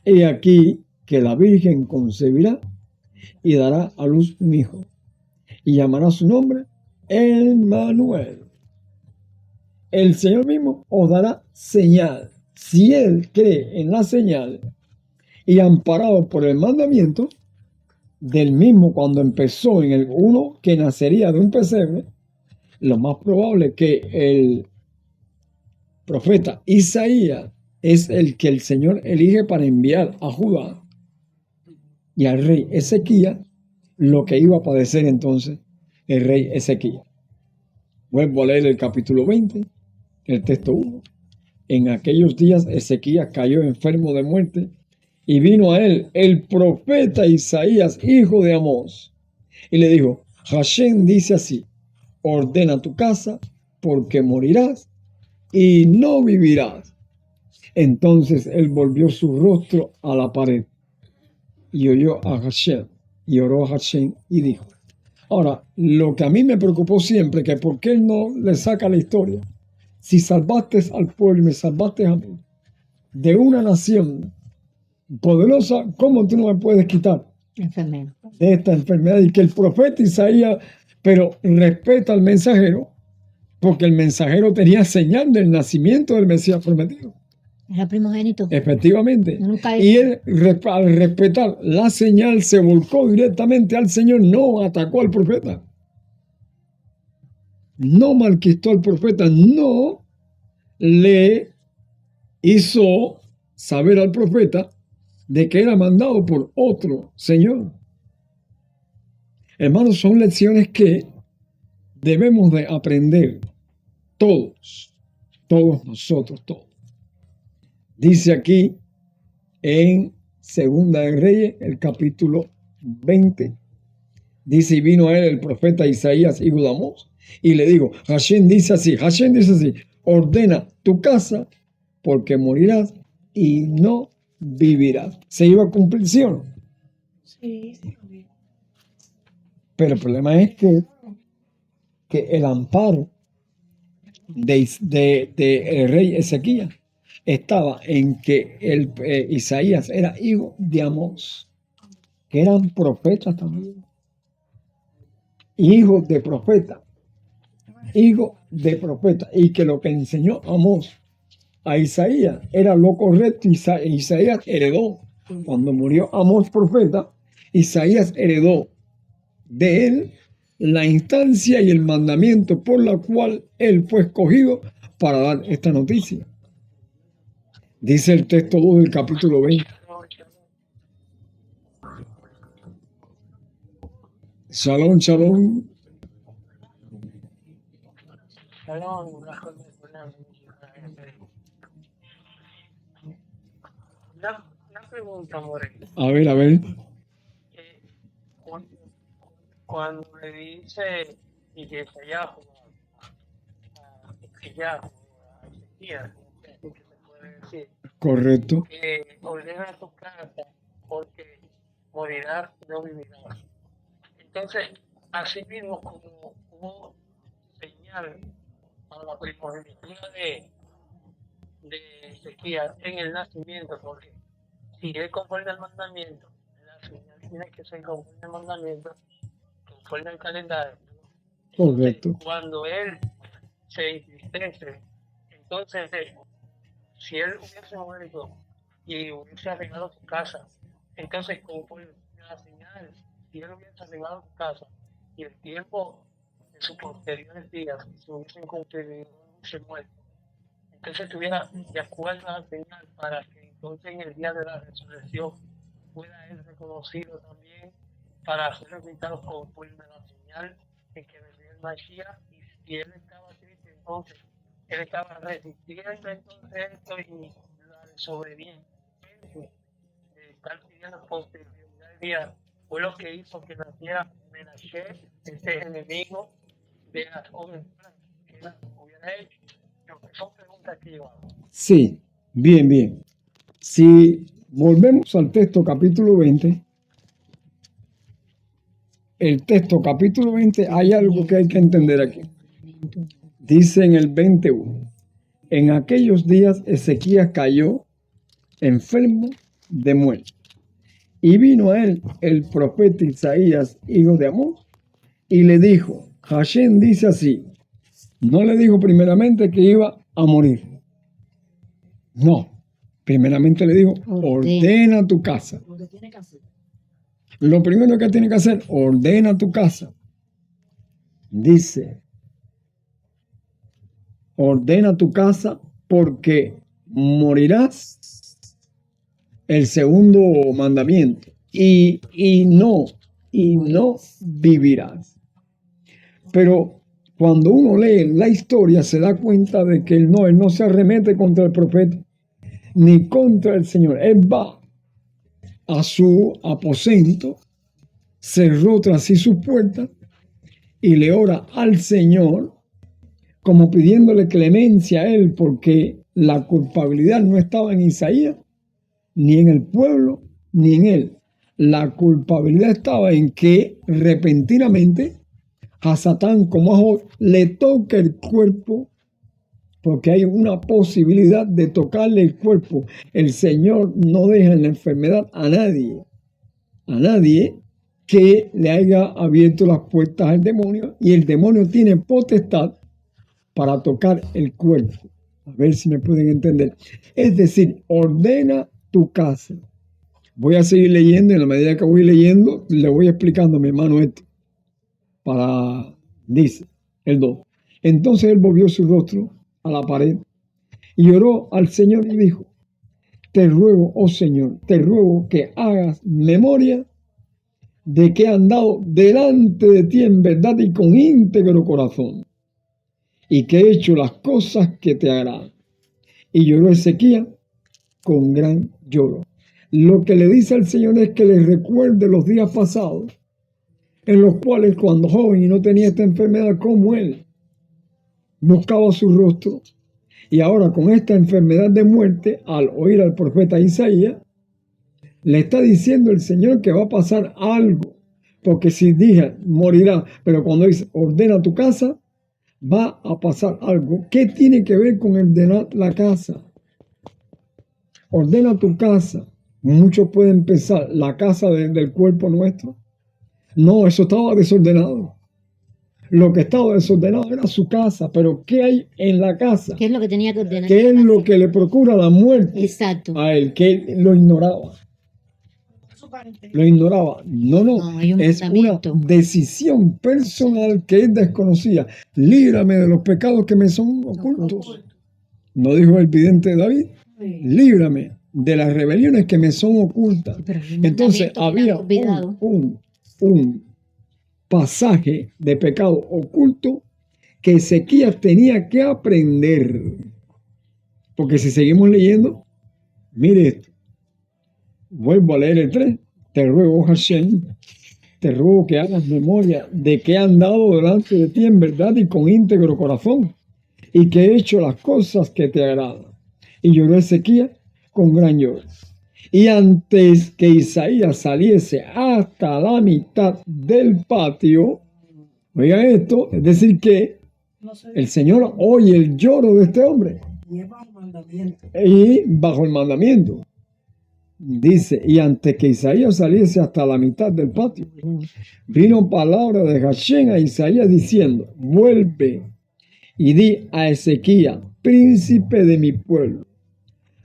He aquí que la Virgen concebirá y dará a luz un hijo, y llamará su nombre Emmanuel. El Señor mismo os dará señal. Si él cree en la señal y amparado por el mandamiento del mismo cuando empezó en el uno que nacería de un pesebre, lo más probable es que el profeta Isaías es el que el Señor elige para enviar a Judá y al rey Ezequías lo que iba a padecer entonces el rey Ezequías. Vuelvo a leer el capítulo 20, el texto 1. En aquellos días Ezequías cayó enfermo de muerte y vino a él el profeta Isaías, hijo de Amós, y le dijo, Hashem dice así, ordena tu casa porque morirás y no vivirás. Entonces él volvió su rostro a la pared y oyó a Hashem y oró a Hashem y dijo. Ahora, lo que a mí me preocupó siempre, que por qué él no le saca la historia. Si salvaste al pueblo y me salvaste a mí de una nación poderosa, ¿cómo tú no me puedes quitar de esta enfermedad? Y que el profeta Isaías, pero respeta al mensajero, porque el mensajero tenía señal del nacimiento del Mesías prometido. Era primogénito. Efectivamente. Y él, al respetar la señal, se volcó directamente al Señor, no atacó al profeta. No malquistó al profeta, no le hizo saber al profeta de que era mandado por otro Señor. Hermanos, son lecciones que debemos de aprender todos nosotros, todos. Dice aquí en Segunda de Reyes, el capítulo 20, dice, y vino a él el profeta Isaías, hijo de Amós, Y le digo, Hashem dice así, ordena tu casa porque morirás y no vivirás. ¿Se iba a cumplir, sí o no? Sí. Pero el problema es que el amparo el rey Ezequías estaba en que Isaías era hijo de Amós, que eran profetas también. Hijo de profeta. Y que lo que enseñó Amós a Isaías era lo correcto. Isaías heredó. Cuando murió Amós profeta, Isaías heredó de él la instancia y el mandamiento por la cual él fue escogido para dar esta noticia. Dice el texto 2 del capítulo 20. Shalom, shalom. Una pregunta, Moreno. A ver. Cuando le dice Isaías a Ezequías, así que se puede decir, Correcto. que ordena tu casa porque morirás y no vivirás. Entonces, así mismo como hubo señal para la primogenitura de Ezequías en el nacimiento, porque si él conforme al mandamiento, la señal tiene que ser conforme al mandamiento, conforme al calendario. Entonces, Correcto. cuando él se entristece, entonces si él hubiese muerto y hubiese arreglado su casa, entonces conforme la señal, si él hubiese arreglado su casa y el tiempo de sus posteriores días se hubiesen cumplido y no hubiese muerto, entonces estuviera de acuerdo a la señal para que entonces en el día de la resurrección pueda él reconocido también para ser resultado conforme a la señal en que venía el Mashiach. Y si él estaba triste, entonces él estaba resistiendo entonces esto y la desobediencia de estar pidiendo posterioridad del día fue lo que hizo que naciera Menashe, este enemigo de las obras que él hubiera hecho. Son preguntas que yo hago. Sí, bien. Si volvemos al texto capítulo 20, hay algo que hay que entender aquí. Dice en el 21, en aquellos días Ezequías cayó enfermo de muerte. Y vino a él el profeta Isaías, hijo de Amós, y le dijo, Hashem dice así. No le dijo primeramente que iba a morir. No, primeramente le dijo, ordena tu casa. Lo primero que tiene que hacer, ordena tu casa. Dice, ordena tu casa porque morirás. El segundo mandamiento. Y no vivirás. Pero cuando uno lee la historia se da cuenta de que él no se arremete contra el profeta ni contra el Señor. Él va a su aposento, cerró tras sí sus puertas y le ora al Señor como pidiéndole clemencia a él porque la culpabilidad no estaba en Isaías, ni en el pueblo, ni en él. La culpabilidad estaba en que repentinamente a Satán como a Job le toca el cuerpo, porque hay una posibilidad de tocarle el cuerpo. El Señor no deja en la enfermedad a nadie que le haya abierto las puertas al demonio, y el demonio tiene potestad para tocar el cuerpo. A ver si me pueden entender. Es decir, ordena tu casa. Voy a seguir leyendo y en la medida que voy leyendo le voy explicando a mi hermano esto. Dice el 2. Entonces él volvió su rostro a la pared y oró al Señor y dijo, te ruego, oh Señor, te ruego que hagas memoria de que he andado delante de ti en verdad y con íntegro corazón, y que he hecho las cosas que te agradan. Y lloró Ezequías con gran lloro. Lo que le dice al Señor es que le recuerde los días pasados, en los cuales cuando joven y no tenía esta enfermedad como él, buscaba su rostro, y ahora con esta enfermedad de muerte, al oír al profeta Isaías, le está diciendo el Señor que va a pasar algo, porque si dije morirá, pero cuando dice ordena tu casa, va a pasar algo. ¿Qué tiene que ver con ordenar la casa? Ordena tu casa. Muchos pueden pensar, la casa del cuerpo nuestro. No, eso estaba desordenado. Lo que estaba desordenado era su casa, pero ¿qué hay en la casa? ¿Qué es lo que tenía que ordenar? ¿Qué es lo que le procura la muerte Exacto. a él? Que él lo ignoraba. Lo ignoraba. No, No, hay un es una mandamiento. decisión personal que es desconocida. Líbrame de los pecados que me son ocultos. ¿No dijo el vidente David? Líbrame de las rebeliones que me son ocultas. Pero hay un Entonces mandamiento que había han olvidado. un pasaje de pecado oculto que Ezequías tenía que aprender. Porque si seguimos leyendo, mire esto. Vuelvo a leer el 3. Te ruego, Hashem, te ruego que hagas memoria de que he andado delante de ti en verdad y con íntegro corazón, y que he hecho las cosas que te agradan. Y lloró Ezequías con gran lloro. Y antes que Isaías saliese hasta la mitad del patio, oigan esto, es decir que el Señor oye el lloro de este hombre. Y bajo el mandamiento. Dice, y antes que Isaías saliese hasta la mitad del patio, vino palabra de Hashem a Isaías diciendo, vuelve y di a Ezequías, príncipe de mi pueblo.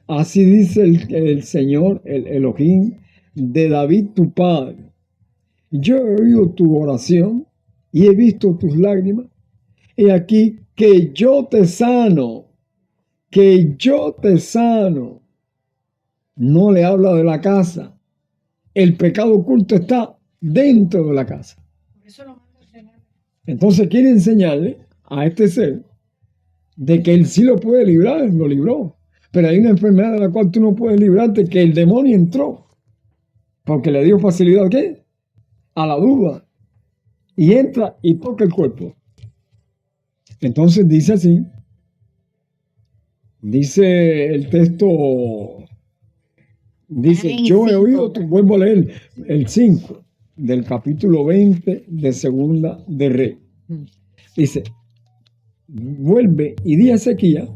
Así dice el Señor, el Elohim de David tu padre. Yo he oído tu oración y he visto tus lágrimas. He aquí que yo te sano, que yo te sano. No le habla de la casa. El pecado oculto está dentro de la casa. Entonces quiere enseñarle a este ser de que él sí lo puede librar, lo libró. Pero hay una enfermedad de la cual tú no puedes librarte, que el demonio entró. Porque le dio facilidad ¿a qué? A la duda. Y entra y toca el cuerpo. Entonces dice así. Dice el texto. Dice, yo he oído, vuelvo a leer el 5 del capítulo 20 de Segunda de Rey. Dice, vuelve y di a Ezequías,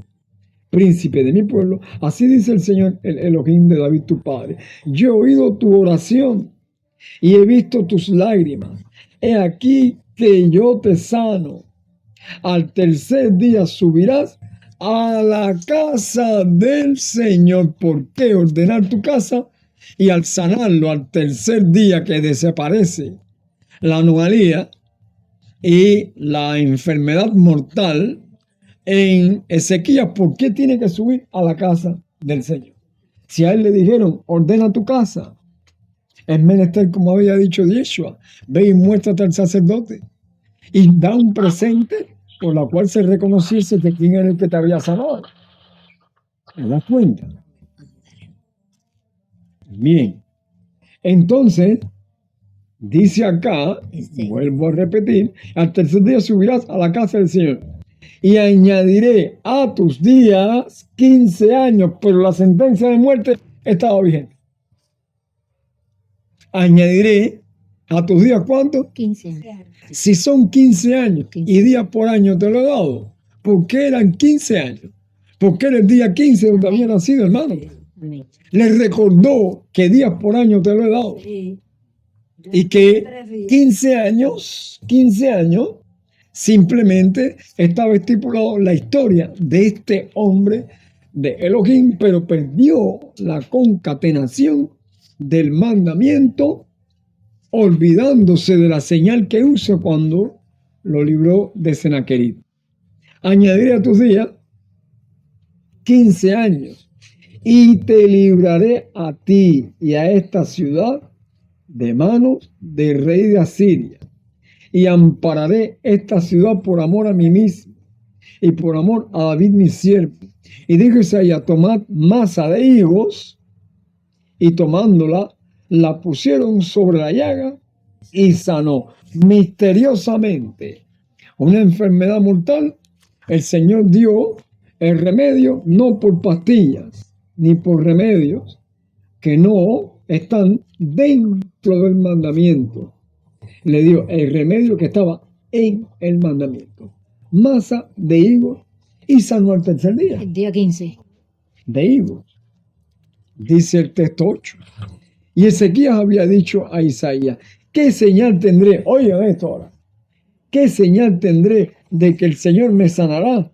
príncipe de mi pueblo, así dice el Señor, el Elohim de David tu padre. Yo he oído tu oración y he visto tus lágrimas. He aquí que yo te sano. Al tercer día subirás a la casa del Señor. ¿Por qué ordenar tu casa? Y al sanarlo al tercer día que desaparece la anomalía y la enfermedad mortal en Ezequías, ¿por qué tiene que subir a la casa del Señor? Si a él le dijeron, ordena tu casa, es menester, como había dicho Yeshua, ve y muéstrate al sacerdote y da un presente por la cual se reconociese que quién era el que te había sanado. ¿Te das cuenta? Bien. Entonces, dice acá, vuelvo a repetir, al tercer día subirás a la casa del Señor y añadiré a tus días 15 años, pero la sentencia de muerte estaba vigente. Añadiré a tus días, ¿cuánto? 15 años. Si son 15 años 15. y días por año te lo he dado, ¿por qué eran 15 años? Porque era el día 15 donde había nacido, hermano. Amén. Le recordó que días por año te lo he dado. Y que 15 años, simplemente estaba estipulado la historia de este hombre de Elohim, pero perdió la concatenación del mandamiento, olvidándose de la señal que usa cuando lo libró de Senaquerib. Añadiré a tus días 15 años y te libraré a ti y a esta ciudad de manos del rey de Asiria, y ampararé esta ciudad por amor a mí mismo y por amor a David mi siervo. Y dijo Isaías, tomad masa de higos, y tomándola, la pusieron sobre la llaga y sanó misteriosamente una enfermedad mortal. El Señor dio el remedio no por pastillas ni por remedios que no están dentro del mandamiento. Le dio el remedio que estaba en el mandamiento. Masa de higos y sanó al tercer día. El día 15. De higos. Dice el texto 8. Y Ezequías había dicho a Isaías, ¿qué señal tendré? Oigan esto ahora. ¿Qué señal tendré de que el Señor me sanará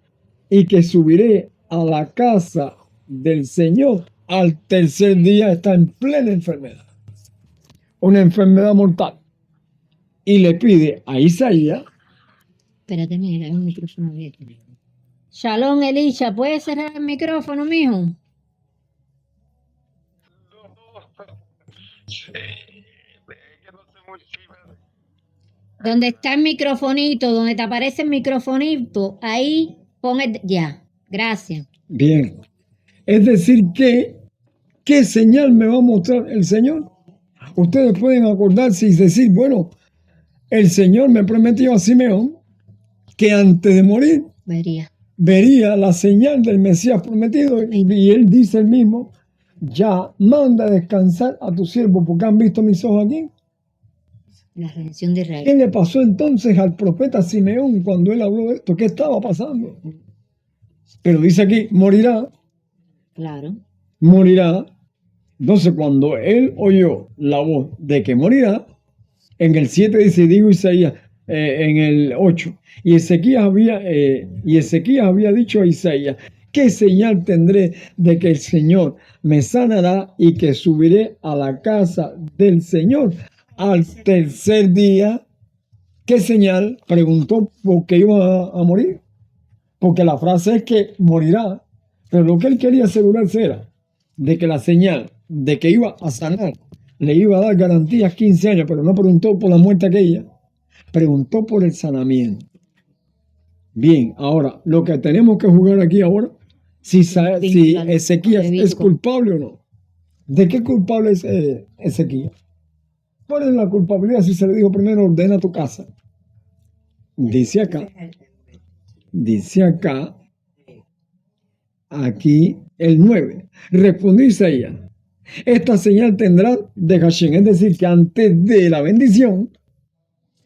y que subiré a la casa del Señor? Al tercer día está en plena enfermedad. Una enfermedad mortal. Y le pide a Isaías. Espérate, mira, hay un micrófono abierto. Shalom, Elisha, ¿puedes cerrar el micrófono, mijo? Donde está el microfonito, donde te aparece el microfonito, ahí pon el... Ya, gracias. Bien. Es decir que, ¿qué señal me va a mostrar el Señor? Ustedes pueden acordarse y decir, bueno, el Señor me prometió a Simeón que antes de morir vería la señal del Mesías prometido, y él dice el mismo, ya manda a descansar a tu siervo porque han visto mis ojos aquí. La redención de Israel. ¿Qué le pasó entonces al profeta Simeón cuando él habló de esto? ¿Qué estaba pasando? Pero dice aquí, morirá. Claro. Morirá. Entonces cuando él oyó la voz de que morirá, en el 7 dice, digo Isaías, en el 8, y Ezequías había dicho a Isaías, ¿qué señal tendré de que el Señor me sanará y que subiré a la casa del Señor al tercer día? ¿Qué señal? Preguntó porque iba a morir. Porque la frase es que morirá, pero lo que él quería asegurarse era de que la señal de que iba a sanar le iba a dar garantías 15 años, pero no preguntó por la muerte aquella, preguntó por el sanamiento. Bien, ahora, lo que tenemos que jugar aquí ahora, si Ezequías es culpable o no. ¿De qué culpable es Ezequías? ¿Cuál es la culpabilidad si se le dijo primero ordena tu casa? Dice acá, aquí el 9. Respondió Isaías, esta señal tendrá de Hashem, es decir, que antes de la bendición,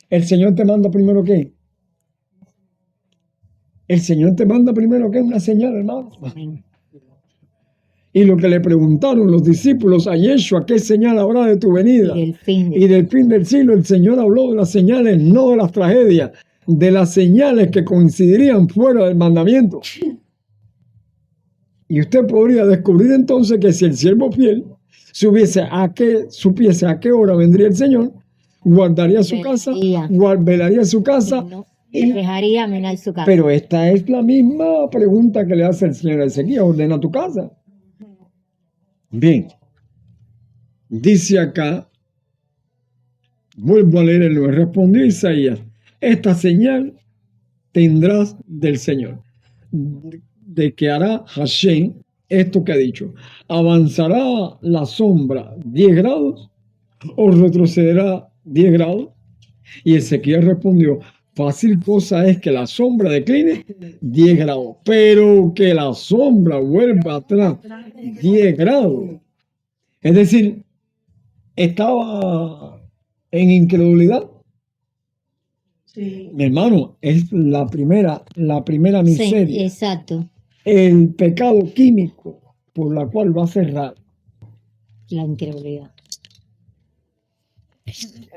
el Señor te manda primero ¿qué? El Señor te manda primero ¿qué? Una señal, hermano. Y lo que le preguntaron los discípulos a Yeshua, ¿qué señal habrá de tu venida? Y del fin del siglo, el Señor habló de las señales, no de las tragedias, de las señales que coincidirían fuera del mandamiento. Y usted podría descubrir entonces que si el siervo fiel supiese a qué hora vendría el Señor, guardaría su casa, velaría su casa. Y dejaría mirar su casa. Pero esta es la misma pregunta que le hace el Señor a Ezequías, ordena tu casa. Bien, dice acá, vuelvo a leer el 9, respondió Isaías, esta señal tendrás del Señor, de que hará Hashem esto que ha dicho, ¿avanzará la sombra 10 grados o retrocederá 10 grados? Y Ezequiel respondió, fácil cosa es que la sombra decline 10 grados, pero que la sombra vuelva atrás 10 grados. Es decir, estaba en incredulidad. Sí. Mi hermano, es la primera miseria. Sí, exacto. El pecado químico por la cual va a cerrar. La incredulidad.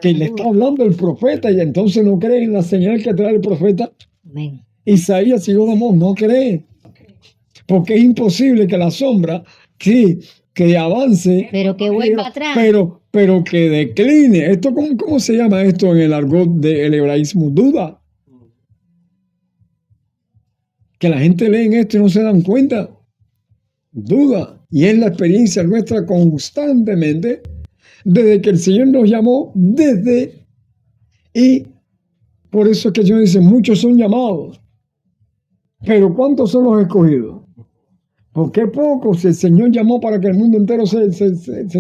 Que le está hablando el profeta y entonces no cree en la señal que trae el profeta. Amén. Isaías y Godamón no cree. Porque es imposible que la sombra, sí, que avance. Pero que vuelva atrás. Pero que decline. Esto, ¿cómo se llama esto en el argot del hebraísmo? Duda. Que la gente lee en esto y no se dan cuenta. Duda. Y es la experiencia nuestra constantemente desde que el Señor nos llamó, y por eso es que el Señor dice, muchos son llamados, pero ¿cuántos son los escogidos? ¿Por qué poco? Si el Señor llamó para que el mundo entero se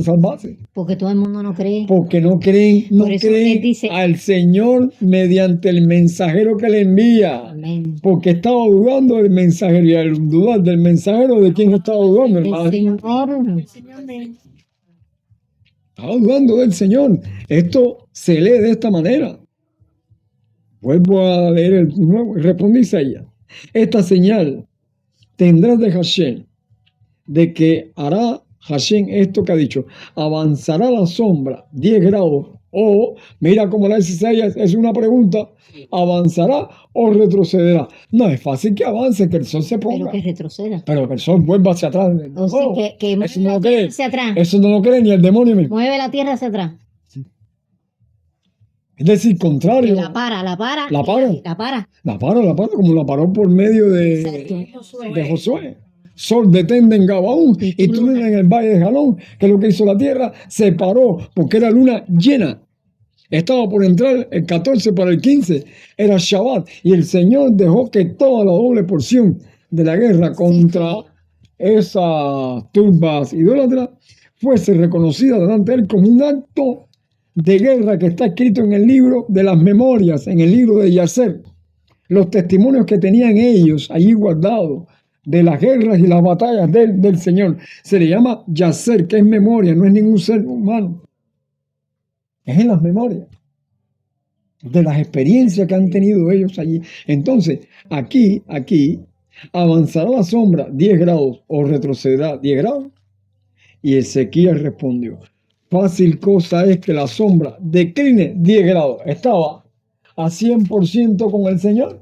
salvase. Porque todo el mundo no cree. Porque no creen, no Por eso creen Él dice- al Señor mediante el mensajero que le envía. Amén. Porque estaba dudando del mensajero, y al dudar del mensajero, ¿de quién estaba dudando, El hermano? Señor. Estaba dudando del Señor. Esto se lee de esta manera. Vuelvo a leer el nuevo. Respondí Isaías. Esta señal tendrás de Hashem, de que hará Hashem esto que ha dicho. Avanzará la sombra 10 grados. O, mira cómo la dice Isaías, es una pregunta. ¿Avanzará o retrocederá? No es fácil que avance, que el sol se Pero ponga. que retroceda. Pero que el sol vuelva hacia atrás. O sea, No, que mueve eso no la lo tierra cree. hacia atrás. Eso no lo cree ni el demonio mismo. Mueve la tierra hacia atrás. Es decir, Que contrario. la para. La para. La para. La para, como la paró por medio Exacto. de Josué. Sol detende en Gabaón y tú en el valle de Jalón, que es lo que hizo la tierra, se paró porque era luna llena. Estaba por entrar el 14 para el 15, era Shabbat, y el Señor dejó que toda la doble porción de la guerra contra esas turbas idólatras fuese reconocida delante de él como un acto de guerra que está escrito en el libro de las memorias, en el libro de Yacer. Los testimonios que tenían ellos allí guardados de las guerras y las batallas del Señor. Se le llama Yacer, que es memoria, no es ningún ser humano. Es en las memorias de las experiencias que han tenido ellos allí. Entonces, aquí, avanzará la sombra 10 grados o retrocederá 10 grados. Y Ezequías respondió, fácil cosa es que la sombra decline 10 grados. Estaba a 100% con el Señor.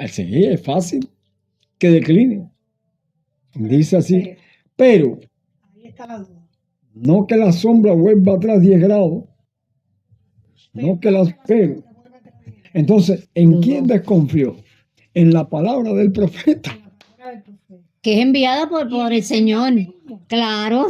Sí, es fácil que decline. Dice así, pero no que la sombra vuelva atrás 10 grados. No que las pero. Entonces, ¿en quién desconfió? En la palabra del profeta. Que es enviada por el Señor. Claro.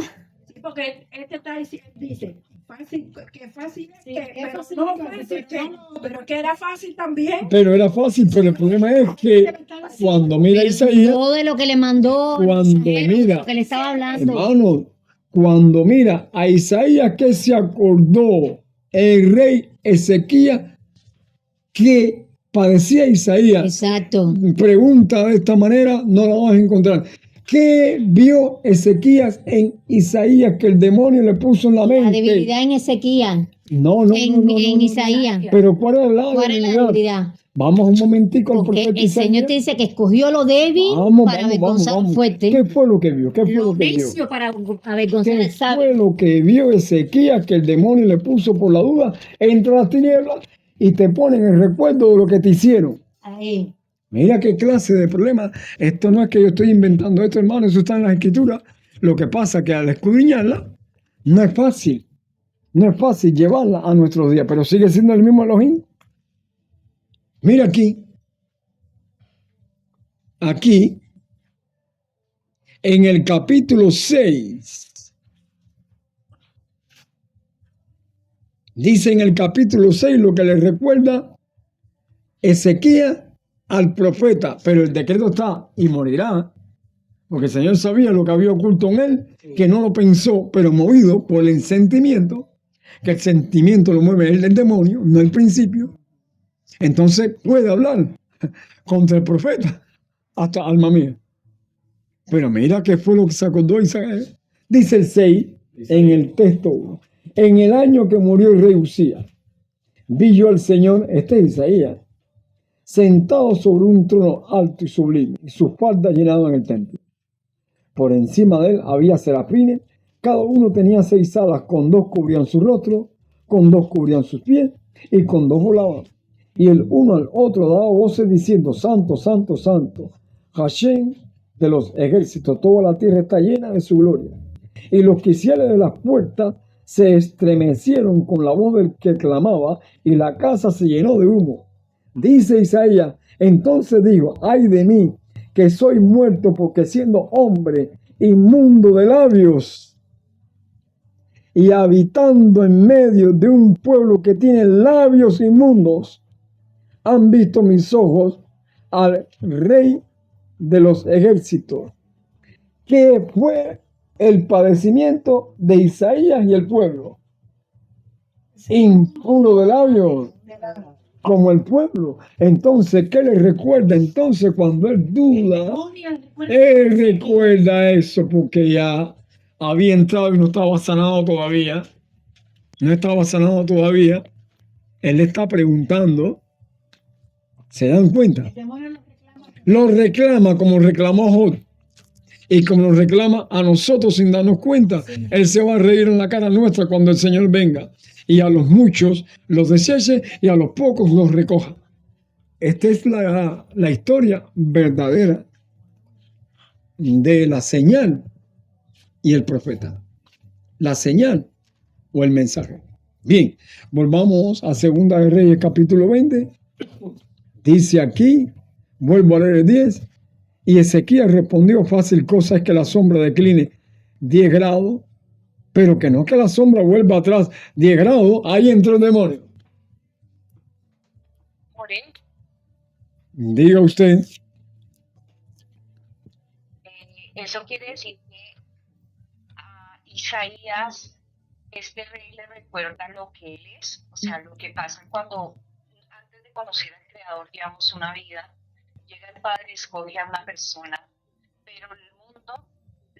Sí, porque este está diciendo, dice, fácil, que fácil es Sí, que, es pero fácil no que- fácil que no, pero que era fácil también. Pero era fácil, pero el problema es que cuando mira Isaías, Todo de lo que le mandó. el Cuando mensajero, mira, lo que le estaba hablando. hermano, cuando mira a Isaías, que se acordó el rey Ezequías que padecía Isaías. Exacto. Pregunta de esta manera, no la vas a encontrar. ¿Qué vio Ezequías en Isaías que el demonio le puso en la La mente? debilidad en Ezequiel. No, En Isaías. Pero ¿cuál es la ¿Cuál es la debilidad? debilidad? Vamos un momentico al Porque profeta el Señor Isaías. te dice que escogió lo débil para avergonzar lo fuerte. ¿Qué fue lo que vio? ¿Qué fue Lo lo que vio? necio para avergonzar ¿Qué al sabio. fue lo que vio Ezequías que el demonio le puso por la duda entre las tinieblas y te ponen el recuerdo de lo que te hicieron? Ahí. Mira qué clase de problema. Esto no es que yo estoy inventando esto, hermano, eso está en las escrituras. Lo que pasa es que al escudriñarla, no es fácil. No es fácil llevarla a nuestros días, pero sigue siendo el mismo Elohim. Mira aquí. Aquí, en el capítulo 6, dice en el capítulo 6 lo que le recuerda Ezequías al profeta, pero el decreto está y morirá, porque el Señor sabía lo que había oculto en él, que no lo pensó, pero movido por el sentimiento, que el sentimiento lo mueve el demonio, no el principio. Entonces puede hablar contra el profeta, hasta alma mía. Pero mira qué fue lo que se acordó Isaías. Dice el 6 en el texto 1. En el año que murió el rey Usías, vi yo al Señor, este es Isaías, sentado sobre un trono alto y sublime, y sus faldas llenaban el templo. Por encima de él había serafines, cada uno tenía 6 alas, con 2 cubrían su rostro, con 2 cubrían sus pies, y con 2 volaban. Y el uno al otro daba voces diciendo, Santo, Santo, Santo, Hashem de los ejércitos, toda la tierra está llena de su gloria. Y los quiciales de las puertas se estremecieron con la voz del que clamaba, y la casa se llenó de humo. Dice Isaías, entonces digo, ay de mí, que soy muerto, porque siendo hombre inmundo de labios y habitando en medio de un pueblo que tiene labios inmundos, han visto mis ojos al rey de los ejércitos. ¿Qué fue el padecimiento de Isaías y el pueblo? Impuro de labios, como el pueblo. Entonces, ¿qué le recuerda? Entonces, cuando él duda, él recuerda eso porque ya había entrado y no estaba sanado todavía. No estaba sanado todavía. Él está preguntando. ¿Se dan cuenta? Lo reclama como reclamó a Job. Y como nos reclama a nosotros sin darnos cuenta, Él se va a reír en la cara nuestra cuando el Señor venga. Y a los muchos los deseche y a los pocos los recoja. Esta es la historia verdadera de la señal y el profeta. La señal o el mensaje. Bien, volvamos a Segunda de Reyes capítulo 20. Dice aquí, vuelvo a leer el 10. Y Ezequías respondió: fácil cosa es que la sombra decline 10 grados, pero que no que la sombra vuelva atrás 10 grados, ahí entró el demonio. Morir. Diga usted. Eso quiere decir que a Isaías, este rey le recuerda lo que él es, o sea, lo que pasa cuando, antes de conocer al Creador, llevamos una vida. Llega el Padre, escoge a una persona, pero el mundo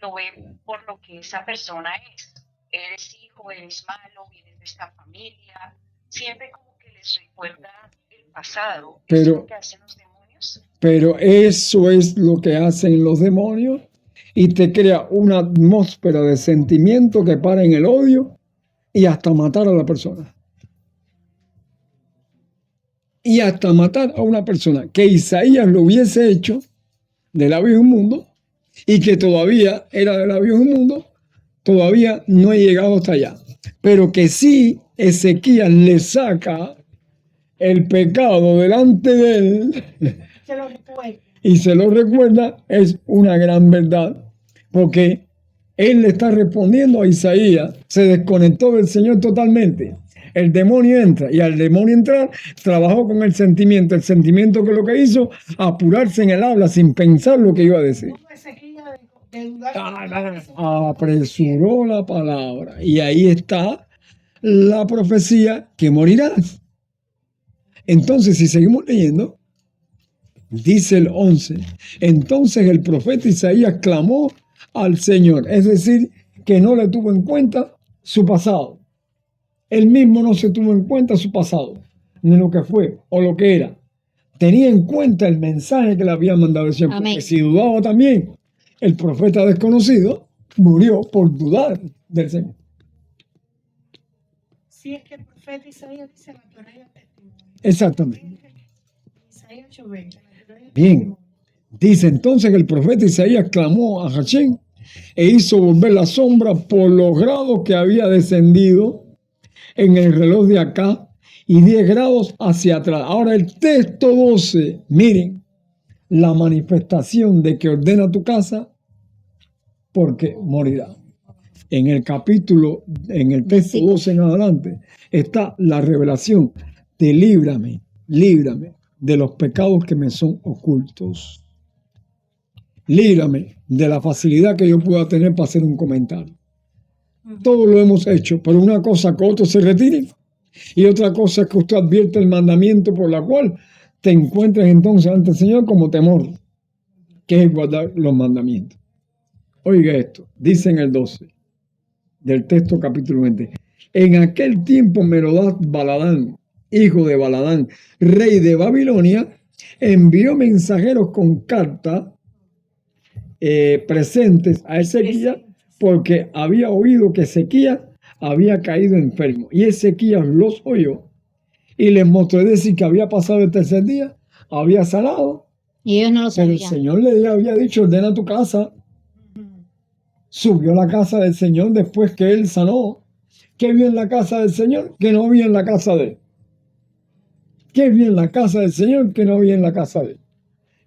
lo ve por lo que esa persona es. Eres hijo, eres malo, vienes de esta familia. Siempre como que les recuerda el pasado. ¿Eso es lo que hacen los demonios? Pero eso es lo que hacen los demonios y te crea una atmósfera de sentimiento que para en el odio y hasta matar a la persona. Y hasta matar a una persona que Isaías lo hubiese hecho de labios inmundos y que todavía era de labios inmundos, todavía no he llegado hasta allá. Pero que sí Ezequías le saca el pecado delante de él y se lo recuerda, es una gran verdad, porque él le está respondiendo a Isaías, se desconectó del Señor totalmente. El demonio entra y al demonio entrar trabajó con el sentimiento que lo que hizo, apurarse en el habla sin pensar lo que iba a decir. Apresuró la palabra y ahí está la profecía que morirás. Entonces, si seguimos leyendo, dice el 11, entonces el profeta Isaías clamó al Señor, es decir, que no le tuvo en cuenta su pasado. Él mismo no se tuvo en cuenta su pasado, ni lo que fue o lo que era. Tenía en cuenta el mensaje que le había mandado el Señor. Porque si dudaba también, el profeta desconocido murió por dudar del Señor. Si es que el profeta Isaías dice la Torá y el testimonio. Exactamente. Isaías 8:20. Bien. Dice entonces que el profeta Isaías clamó a Hashem e hizo volver la sombra por los grados que había descendido en el reloj de acá y 10 grados hacia atrás. Ahora el texto 12, miren, la manifestación de que ordena tu casa porque morirá. En el capítulo, en el texto 12 en adelante, está la revelación de líbrame de los pecados que me son ocultos. Líbrame de la facilidad que yo pueda tener para hacer un comentario. Todo lo hemos hecho, pero una cosa que otros se retiren y otra cosa es que usted advierte el mandamiento por la cual te encuentres entonces ante el Señor como temor, que es guardar los mandamientos. Oiga esto, dice en el 12 del texto capítulo 20, en aquel tiempo Merodach Baladán, hijo de Baladán, rey de Babilonia, envió mensajeros con cartas presentes a Ezequías porque había oído que Ezequías había caído enfermo. Y Ezequías los oyó y les mostró, es decir, que había pasado el tercer día, había sanado. Y ellos no lo sabían. Pero el Señor le había dicho, ordena tu casa. Subió a la casa del Señor después que él sanó. ¿Qué vio en la casa del Señor? Que no vio en la casa de él. ¿Qué vio en la casa del Señor? Que no vio en la casa de él.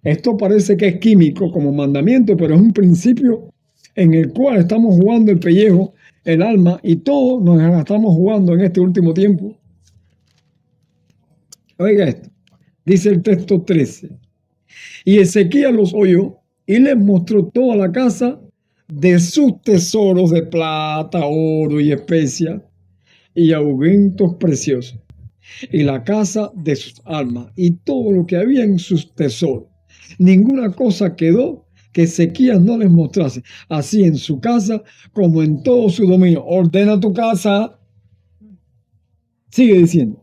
Esto parece que es químico como mandamiento, pero es un principio en el cual estamos jugando el pellejo, el alma, y todos nos la estamos jugando en este último tiempo. Oiga esto, dice el texto 13. Y Ezequías los oyó y les mostró toda la casa de sus tesoros de plata, oro y especias y aumentos preciosos, y la casa de sus almas, y todo lo que había en sus tesoros. Ninguna cosa quedó que Ezequías no les mostrase, así en su casa como en todo su dominio. Ordena tu casa. Sigue diciendo.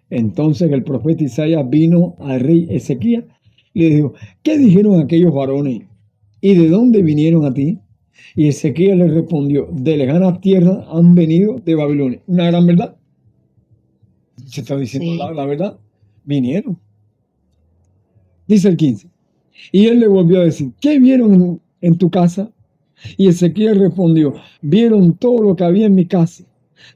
Entonces el profeta Isaías vino al rey Ezequías y le dijo, ¿qué dijeron aquellos varones? ¿Y de dónde vinieron a ti? Y Ezequías le respondió, de lejanas tierras han venido de Babilonia. Una gran verdad. Se está diciendo Sí. la verdad. Vinieron. Dice el 15. Y él le volvió a decir, ¿qué vieron en tu casa? Y Ezequías respondió, vieron todo lo que había en mi casa.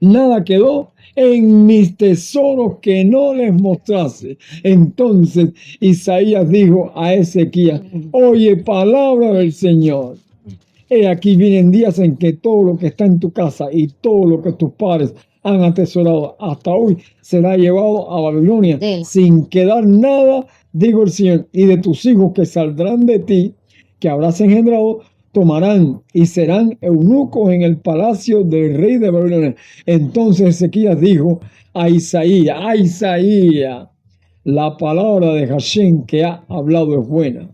Nada quedó en mis tesoros que no les mostrase. Entonces Isaías dijo a Ezequías, oye palabra del Señor. He aquí vienen días en que todo lo que está en tu casa y todo lo que tus padres han atesorado hasta hoy será llevado a Babilonia sin quedar nada, digo el Señor, y de tus hijos que saldrán de ti, que habrás engendrado, tomarán y serán eunucos en el palacio del rey de Babilonia. Entonces Ezequías dijo a Isaías, la palabra de Hashem que ha hablado es buena.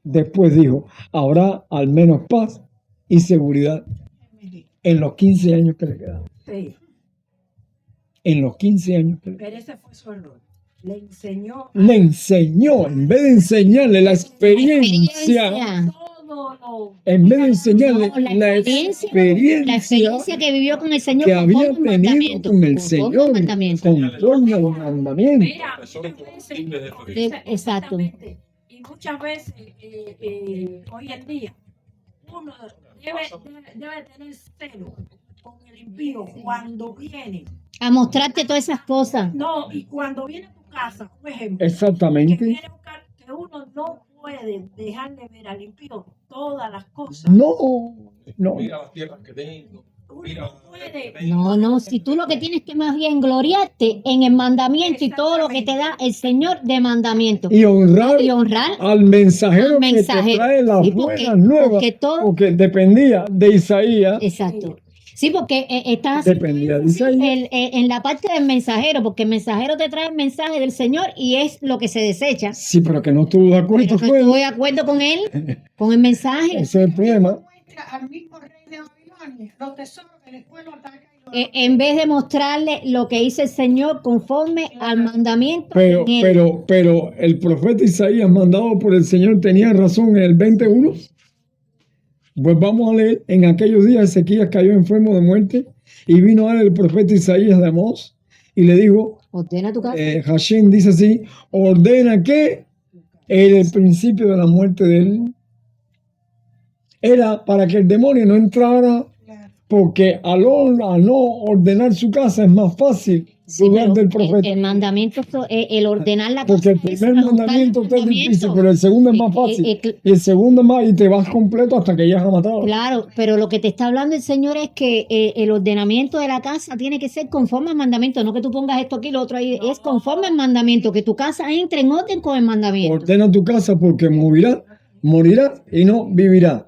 Después dijo, habrá al menos paz y seguridad en los 15 años que le quedan. Sí, En los 15 años que le quedan. pero ese fue su error. Le enseñó Le enseñó, en vez de enseñarle la experiencia, todo lo en vez de enseñarle No, la experiencia que vivió con el Señor que conforme había al tenido mandamiento, con el conforme al Señor, mandamiento. conforme al mandamiento. Mira, Exacto. exactamente. Y muchas veces, hoy en día, uno debe tener celo con el impío cuando viene. A mostrarte todas esas cosas. No, y cuando viene a tu casa, por ejemplo, que Exactamente. viene a buscar, que uno no puede dejar de ver al impío todas las cosas. No, no. Mira las tierras que tengo. Uno no puede. No, si tú lo que tienes que más bien gloriarte en el mandamiento y todo lo que te da el Señor de mandamiento. Y honrar Y honrar al mensajero, al que te mensajero. trae las Sí, porque- buenas nuevas, porque todo- porque dependía de Isaías, Exacto. Sí, porque estás haciendo dependía de énfasis Isaías. en la parte del mensajero, porque el mensajero te trae el mensaje del Señor y es lo que se desecha. Sí, pero que no estuvo de acuerdo Pero no con estoy él. de acuerdo con él, con el mensaje. Ese es el problema. Muestra al mismo rey de Babilonia los tesoros que después lo ataca y lo En vez de mostrarle lo que hizo el Señor conforme al mandamiento. Pero, en él. pero el profeta Isaías, mandado por el Señor, tenía razón en el 21. Pues vamos a leer, en aquellos días Ezequías cayó enfermo de muerte y vino a él el profeta Isaías de Amós y le dijo, Ordena tu casa. Hashem dice así, ordena que en el principio de la muerte de él era para que el demonio no entrara, porque al no ordenar su casa es más fácil Sí, dudar pero del profeta. el mandamiento, el ordenar la Porque el casa es primer anotar mandamiento el está difícil, mandamiento. pero el segundo es más fácil. Y el segundo es más, y te vas completo hasta que llegas a matar. Claro, pero lo que te está hablando el Señor es que el ordenamiento de la casa tiene que ser conforme al mandamiento, no que tú pongas esto aquí y lo otro ahí, es conforme al mandamiento, que tu casa entre en orden con el mandamiento. Ordena tu casa porque morirá y no vivirá.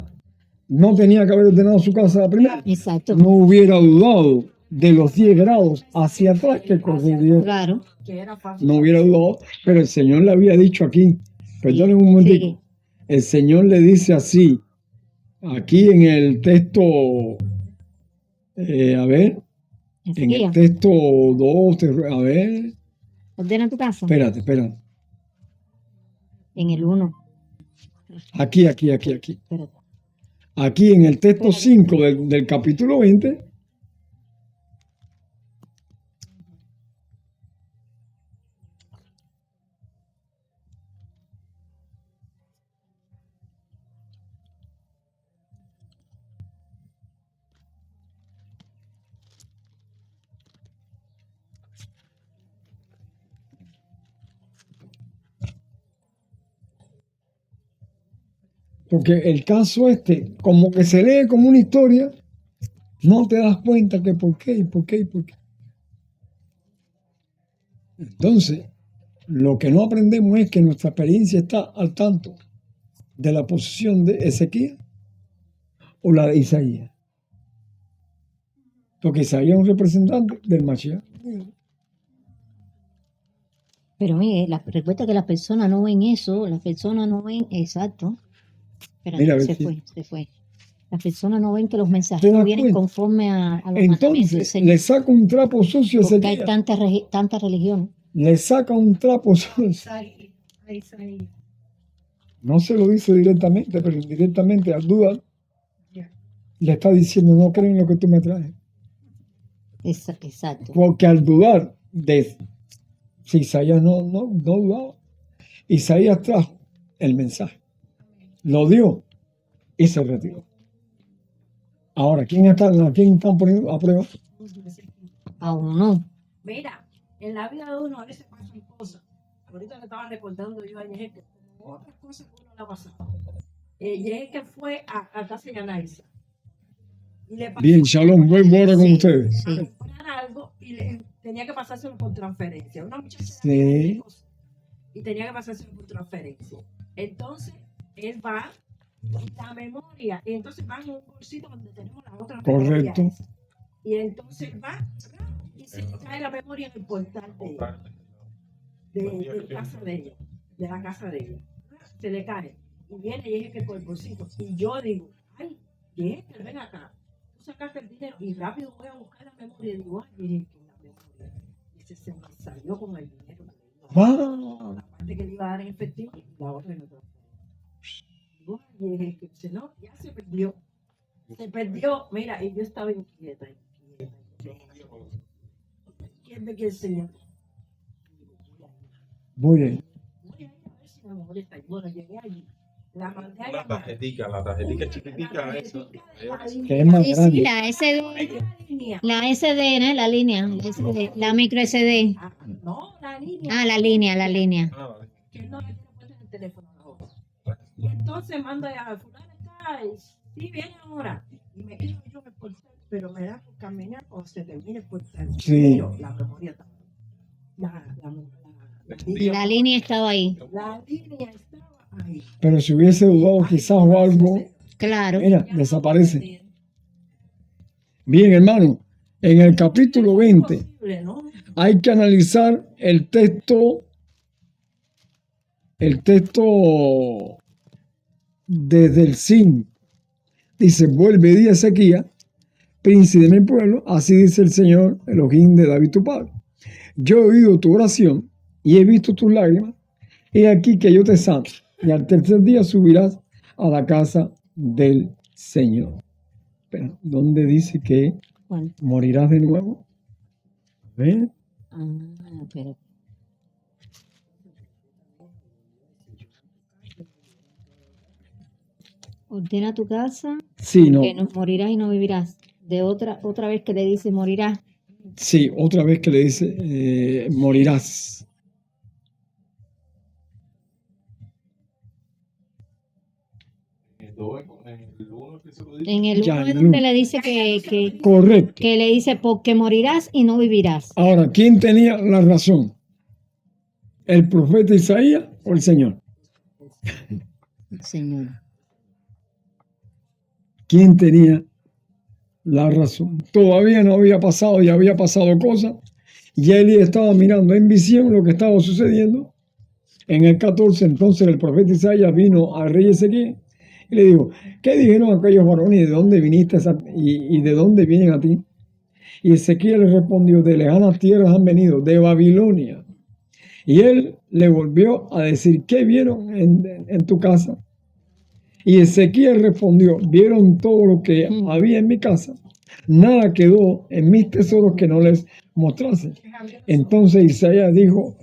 No tenía que haber ordenado su casa la primera. Exacto, No hubiera dudado de los 10 grados hacia atrás que corrió. claro. Que era fácil. No hubiera dudado, pero el Señor le había dicho aquí. Perdonen un momentito. Sí. El Señor le dice así, aquí en el texto, a ver, en el Ezequiel, texto 2, a ver, ordena tu casa espérate. en el 1. Aquí. Espérate. Aquí en el texto 5 del capítulo 20, porque el caso como que se lee como una historia, no te das cuenta que por qué. Entonces, lo que no aprendemos es que nuestra experiencia está al tanto de la posición de Ezequiel o la de Isaías? Porque Isaías es un representante del Mashiach. Pero mire, recuerda que las personas no ven eso, las personas no ven, exacto. Espérate, Mira, a ver se si- fue. Las personas no ven que los ¿Te mensajeros das vienen cuenta? conforme a los mandamientos del Entonces, Señor. le saca un trapo sucio a Porque hay Ezequiel. tanta religión. Le saca un trapo sucio. A Isaías. No se lo dice directamente, pero indirectamente al dudar, Ya. le está diciendo, no creo en lo que tú me traes. Exacto. Porque al dudar de si Isaías no dudaba, Isaías trajo el mensaje, lo dio y se retiró. Ahora, ¿a quién están poniendo a prueba? Aún no. Mira, en la vida de uno a veces pasan cosas. Ahorita le estaba recordando yo a Yeje como otras cosas que uno le ha pasado. Yeje que fue a casa de Anaisa. Y le pasó Bien, Shalom, vuelvo ahora con ustedes. a comprar algo y le tenía que pasárselo por transferencia. Una muchacha Sí. le vendía cosas y tenía que pasárselo por transferencia. Entonces, él va y la memoria, y entonces va en un bolsito donde tenemos la otra memoria Correcto. esa. Y entonces va y se le cae la memoria en el portal de casa de ella, de la casa de ella. Se le cae. Y viene y dice que por el bolsito. Y yo digo, ay, ¿qué? Que ven acá. Tú sacaste el dinero y rápido voy a buscar la memoria. Y digo, ay, dije que la memoria. Dice, se me salió con el dinero. Ah, La parte que le iba a dar en efectivo y la otra en otra. Digo, ay, dije que dice, no, ya se perdió. Se perdió. Mira, y yo estaba inquieta. ¿Quién me quiere enseñar? voy a ir. Voy a ir a ver si la mujer está ahí. Bueno, llegué allí. La mandé a La llamar. tarjetica chiquitica esa. Que es más Sí, grande. la SD, La línea. la SD, ¿no? La línea, la SD, la micro SD. Ah, no, la línea. Ah, la línea. Ah, vale. Que no le tiene puesto en el teléfono a la otra. Y entonces mando a fulano está ahí. Sí, viene ahora. Y me quedo yo en el portal, pero me da por caminar o se termina el portal. Sí. Pero la memoria está. La línea estaba ahí. La línea estaba ahí. Pero si hubiese dudado quizás o algo, Claro. mira, desaparece. Bien, hermano, en el capítulo 20 Imposible, ¿no? hay que analizar el texto desde el 5. Dice, vuelve y di a Ezequías, príncipe de mi pueblo, así dice el Señor, Elohim de David tu padre. Yo he oído tu oración y he visto tus lágrimas, he aquí que yo te sano, y al tercer día subirás a la casa del Señor. Pero, ¿dónde dice que Bueno, morirás de nuevo? ¿Ven? pero ordena tu casa, Sí, no. que no morirás y no vivirás. De otra vez que le dice morirás. Sí, otra vez que le dice, morirás. En el Ya, 1 es en el donde uno. le dice que Correcto. le dice porque morirás y no vivirás. Ahora, ¿quién tenía la razón? ¿El profeta Isaías o el Señor? Señor. ¿Quién tenía la razón? Todavía no había pasado, ya había pasado cosas. Y Eli estaba mirando en visión lo que estaba sucediendo. En el 14, entonces el profeta Isaías vino al rey Ezequiel y le dijo, ¿qué dijeron aquellos varones y de dónde viniste y de dónde vienen a ti? Y Ezequiel le respondió, de lejanas tierras han venido, de Babilonia. Y él le volvió a decir, ¿qué vieron en tu casa? Y Ezequiel respondió, vieron todo lo que había en mi casa, nada quedó en mis tesoros que no les mostrase. Entonces Isaías dijo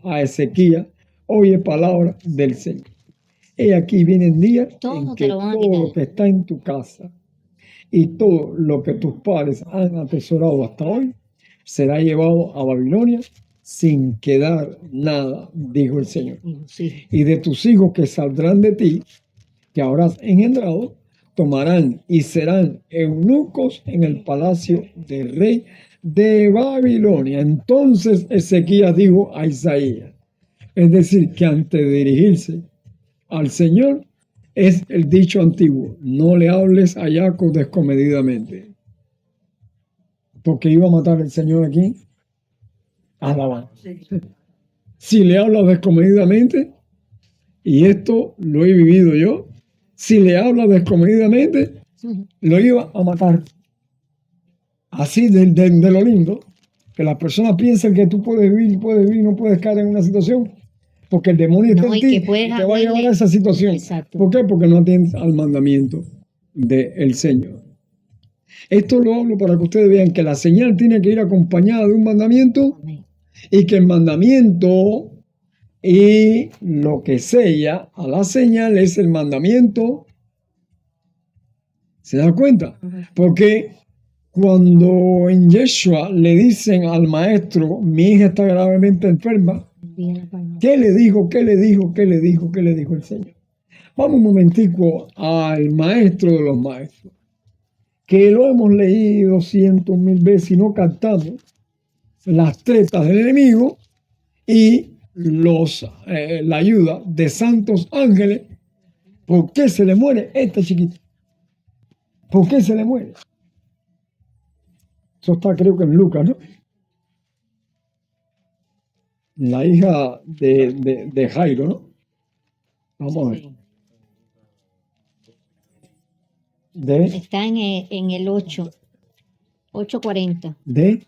a Ezequiel, oye palabra del Señor. He aquí vienen días Todo en te que lo van a todo quitar. lo que está en tu casa y todo lo que tus padres han atesorado hasta hoy será llevado a Babilonia sin quedar nada, dijo el Señor. Sí. Y de tus hijos que saldrán de ti, que habrás engendrado, tomarán y serán eunucos en el palacio del rey de Babilonia. Entonces Ezequías dijo a Isaías, es decir, que antes de dirigirse al Señor, es el dicho antiguo: no le hables a Jacob descomedidamente. Porque iba a matar el Señor aquí a Labán. Sí. Si le hablas descomedidamente, y esto lo he vivido yo, si le hablas descomedidamente, lo iba a matar. Así de lo lindo, que las personas piensan que tú puedes vivir, no puedes caer en una situación, porque el demonio está No, en y ti que puedes y te va a llevar a hablarle- esa situación. Exacto. ¿Por qué? Porque no atiendes al mandamiento del Señor. Esto lo hablo para que ustedes vean que la señal tiene que ir acompañada de un mandamiento, Amén. y que el mandamiento y lo que sella a la señal es el mandamiento. ¿Se da cuenta? Porque cuando en Yeshua le dicen al maestro: mi hija está gravemente enferma, Envía la palabra. ¿qué le dijo? ¿Qué le dijo? ¿Qué le dijo? ¿Qué le dijo el Señor? Vamos un momentico al maestro de los maestros, que lo hemos leído 100.000 veces y no captamos las tretas del enemigo y la ayuda de santos ángeles. ¿Por qué se le muere esta chiquita? ¿Por qué se le muere? Eso está, creo que en Lucas, ¿no? La hija de Jairo, ¿no? Vamos a ver. Sí. De, Está en el 8, 8:40. de,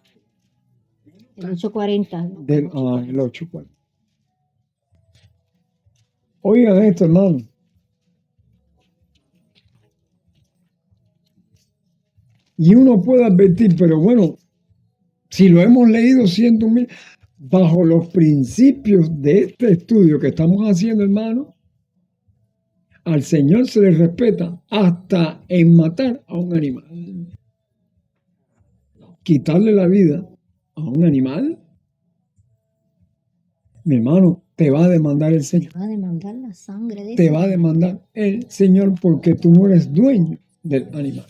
El 8:40. el 8. Oigan esto, hermano. Y uno puede advertir, pero bueno, si lo hemos leído 100.000, bajo los principios de este estudio que estamos haciendo, hermano, al Señor se le respeta hasta en matar a un animal. Quitarle la vida a un animal, mi hermano, te va a demandar el Señor. Te va a demandar la sangre de Te ese va a animal. demandar el Señor porque tú no eres dueño del animal.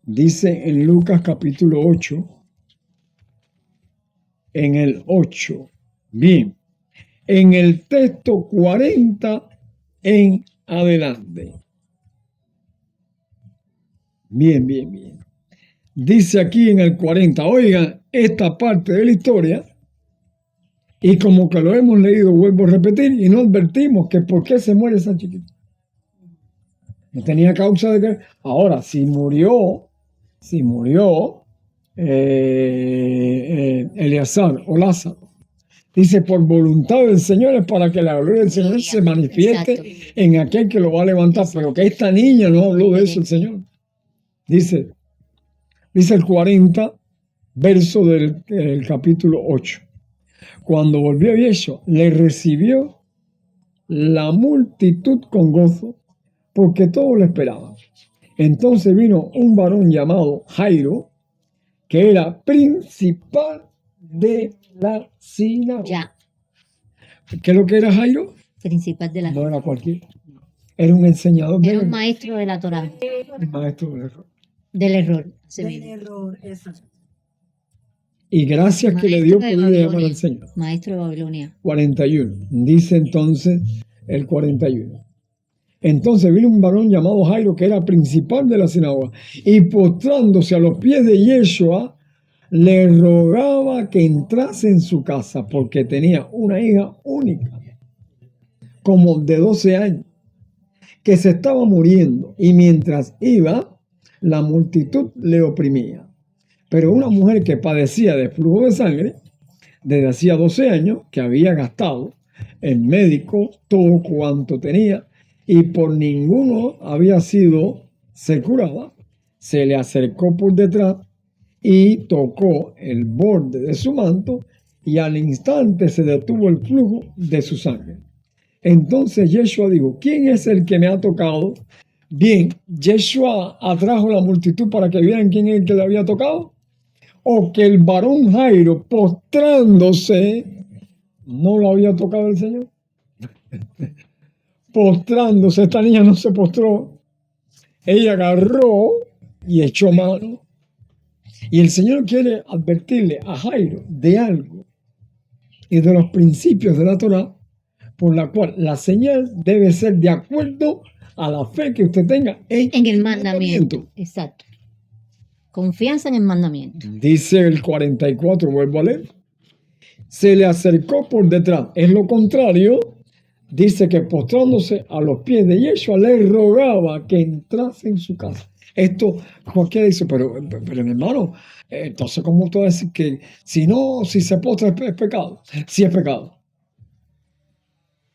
Dice en Lucas capítulo 8, en el 8, bien, en el texto 40 en adelante. Bien. Dice aquí en el 40, oigan esta parte de la historia, y como que lo hemos leído, vuelvo a repetir, y no advertimos que por qué se muere esa chiquita. No tenía causa de que... Ahora, si murió Eleazar o Lázaro, dice: por voluntad del Señor, es para que la gloria del Señor se manifieste Exacto. en aquel que lo va a levantar. Pero que esta niña no habló de eso el Señor. Dice el 40, verso del capítulo 8. Cuando volvió Yeshua, le recibió la multitud con gozo, porque todos lo esperaban. Entonces vino un varón llamado Jairo, que era principal de la sinagoga. Ya, ¿Qué es lo que era Jairo? principal de la No era cualquiera. Era un enseñador Era un maestro de la Torá, maestro del error. del error. así Del mismo. error, eso. Y gracias que le dio Maestro de poder llamar Babilonia. al Señor. Maestro de Babilonia. 41. Dice entonces el 41. Entonces vino un varón llamado Jairo, que era principal de la sinagoga, y postrándose a los pies de Yeshua, le rogaba que entrase en su casa, porque tenía una hija única, como de 12 años, que se estaba muriendo, y mientras iba, la multitud le oprimía. Pero una mujer que padecía de flujo de sangre, desde hacía 12 años, que había gastado en médico todo cuanto tenía, y por ninguno había sido ser curada, se le acercó por detrás y tocó el borde de su manto, y al instante se detuvo el flujo de su sangre. Entonces Yeshua dijo: ¿quién es el que me ha tocado? Bien, Yeshua atrajo la multitud para que vieran quién es el que le había tocado, o que el varón Jairo, postrándose, no lo había tocado el Señor. Postrándose, esta niña no se postró, ella agarró y echó mano. Y el Señor quiere advertirle a Jairo de algo y de los principios de la Torá, por la cual la señal debe ser de acuerdo a la fe que usted tenga En el mandamiento. Exacto. Confianza en el mandamiento. Dice el 44, vuelvo a leer. Se le acercó por detrás. Es lo contrario. Dice que postrándose a los pies de Yeshua le rogaba que entrase en su casa. Esto cualquiera dice, pero mi hermano, entonces ¿cómo usted va a decir que si no, si se postra es pecado? Sí es pecado.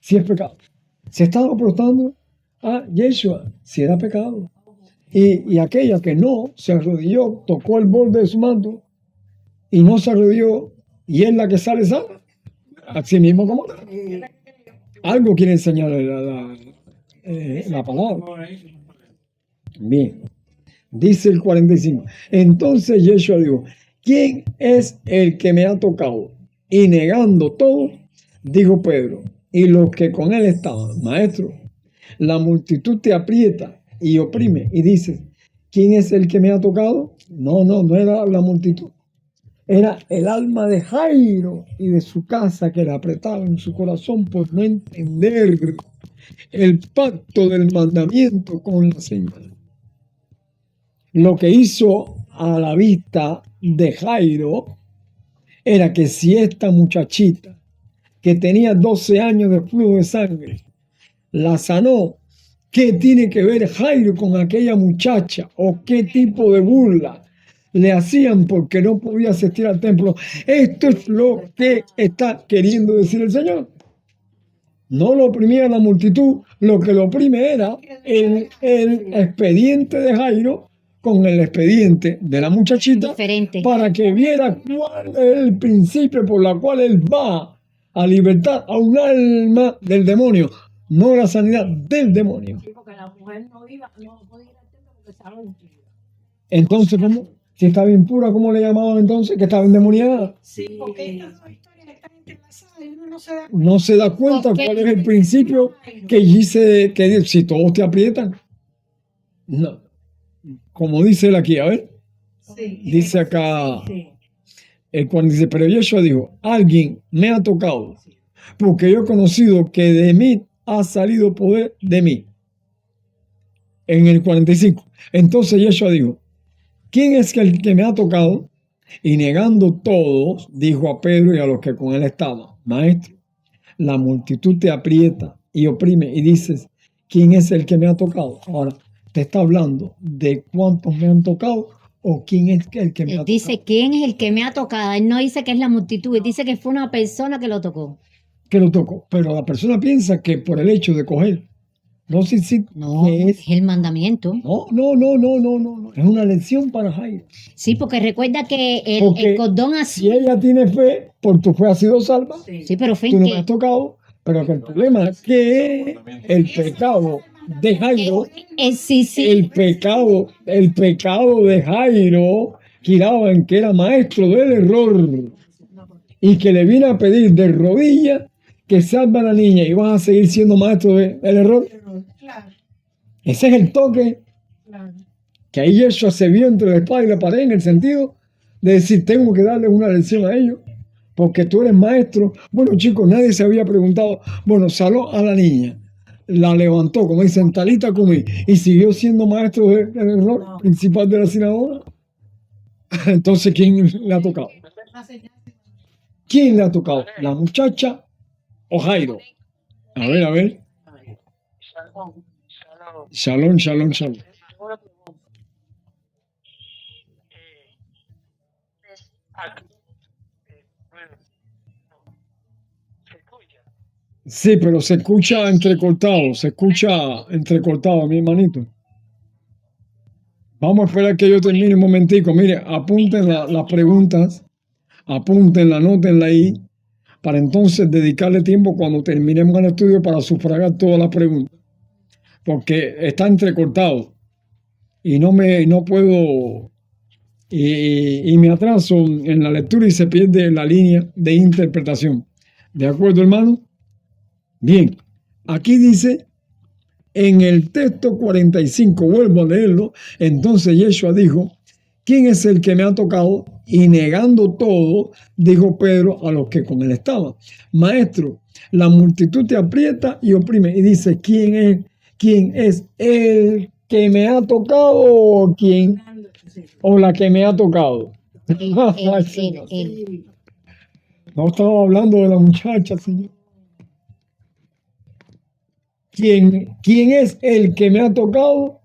Sí es pecado. Se estaba postrando a Yeshua, si era pecado. Y aquella que no se arrodilló, tocó el borde de su manto y no se arrodilló, y es la que sale sana, así mismo como algo quiere enseñar la palabra. Bien, dice el 45. Entonces Yeshua dijo, ¿quién es el que me ha tocado? Y negando todo, dijo Pedro, y los que con él estaban, maestro, la multitud te aprieta y oprime, y dices, ¿quién es el que me ha tocado? No era la multitud. Era el alma de Jairo y de su casa que le apretaba en su corazón por no entender el pacto del mandamiento con la señal. Lo que hizo a la vista de Jairo era que si esta muchachita que tenía 12 años de flujo de sangre la sanó, ¿qué tiene que ver Jairo con aquella muchacha? ¿O qué tipo de burla le hacían porque no podía asistir al templo? Esto es lo que está queriendo decir el Señor. No lo oprimía la multitud, lo que lo oprime era el expediente de Jairo con el expediente de la muchachita, Diferente. para que viera cuál es el principio por el cual él va a libertar a un alma del demonio, no la sanidad del demonio. Sí, porque la mujer no podía ir al templo porque estaba impura. Entonces, ¿cómo? Si estaba impura, ¿cómo le llamaban entonces? Que estaba endemoniada. Sí. Porque estas dos historias están entrelazadas y uno no se da cuenta. No se da cuenta Ok. cuál es el principio que dice que si todos te aprietan. No. Como dice él aquí, a ver, Sí. dice acá, Sí. cuando dice, pero Yeshua dijo, alguien me ha tocado, porque yo he conocido que de mí ha salido poder de mí. En el 45. Entonces Yeshua dijo, ¿quién es el que me ha tocado? Y negando todos, dijo a Pedro y a los que con él estaban, maestro, la multitud te aprieta y oprime y dices, ¿quién es el que me ha tocado? Ahora, ¿te está hablando de cuántos me han tocado o quién es el que me Él ha dice, tocado? ¿quién es el que me ha tocado? Él no dice que es la multitud, él dice que fue una persona que lo tocó. Que lo tocó. Pero la persona piensa que por el hecho de coger, no sé si No, que es el mandamiento. no. Es una lección para Jairo. Sí, porque recuerda que el Porque cordón Si azul. ella tiene fe, por tu fe ha sido salva, Sí, pero fe tú en no me has qué. tocado, pero que el problema es que el pecado de Jairo, Sí. el pecado de Jairo giraba en que era maestro del error y que le vino a pedir de rodillas que salva a la niña y vas a seguir siendo maestro del error. Claro, Ese es el toque claro. que ahí Yeshua se vio entre la espada y la pared en el sentido de decir, tengo que darles una lección a ellos, porque tú eres maestro. Bueno, chicos, nadie se había preguntado, bueno, saló a la niña, la levantó, como dicen, talita cumi, y siguió siendo maestro del error No. principal de la sinagoga. Entonces, ¿quién le ha tocado? La señal. ¿Quién le ha tocado? ¿La muchacha o Jairo? A ver. Shalom, shalom. Shalom. Tengo una pregunta. Aquí, bueno, no, ¿se escucha? Sí, pero se escucha entrecortado, mi hermanito. Vamos a esperar que yo termine un momentico. Mire, apunten las preguntas, apúntenla, anótenla ahí, para entonces dedicarle tiempo cuando terminemos el estudio para sufragar todas las preguntas. Porque está entrecortado y no puedo, y me atraso en la lectura y se pierde la línea de interpretación. ¿De acuerdo, hermano? Bien, aquí dice, en el texto 45, vuelvo a leerlo, entonces Yeshua dijo, ¿quién es el que me ha tocado? Y negando todo, dijo Pedro a los que con él estaban: Maestro, la multitud te aprieta y oprime. Y dice: ¿Quién es el que me ha tocado o la que me ha tocado? Ay, Señor. No estaba hablando de la muchacha, Señor. ¿Quién es el que me ha tocado?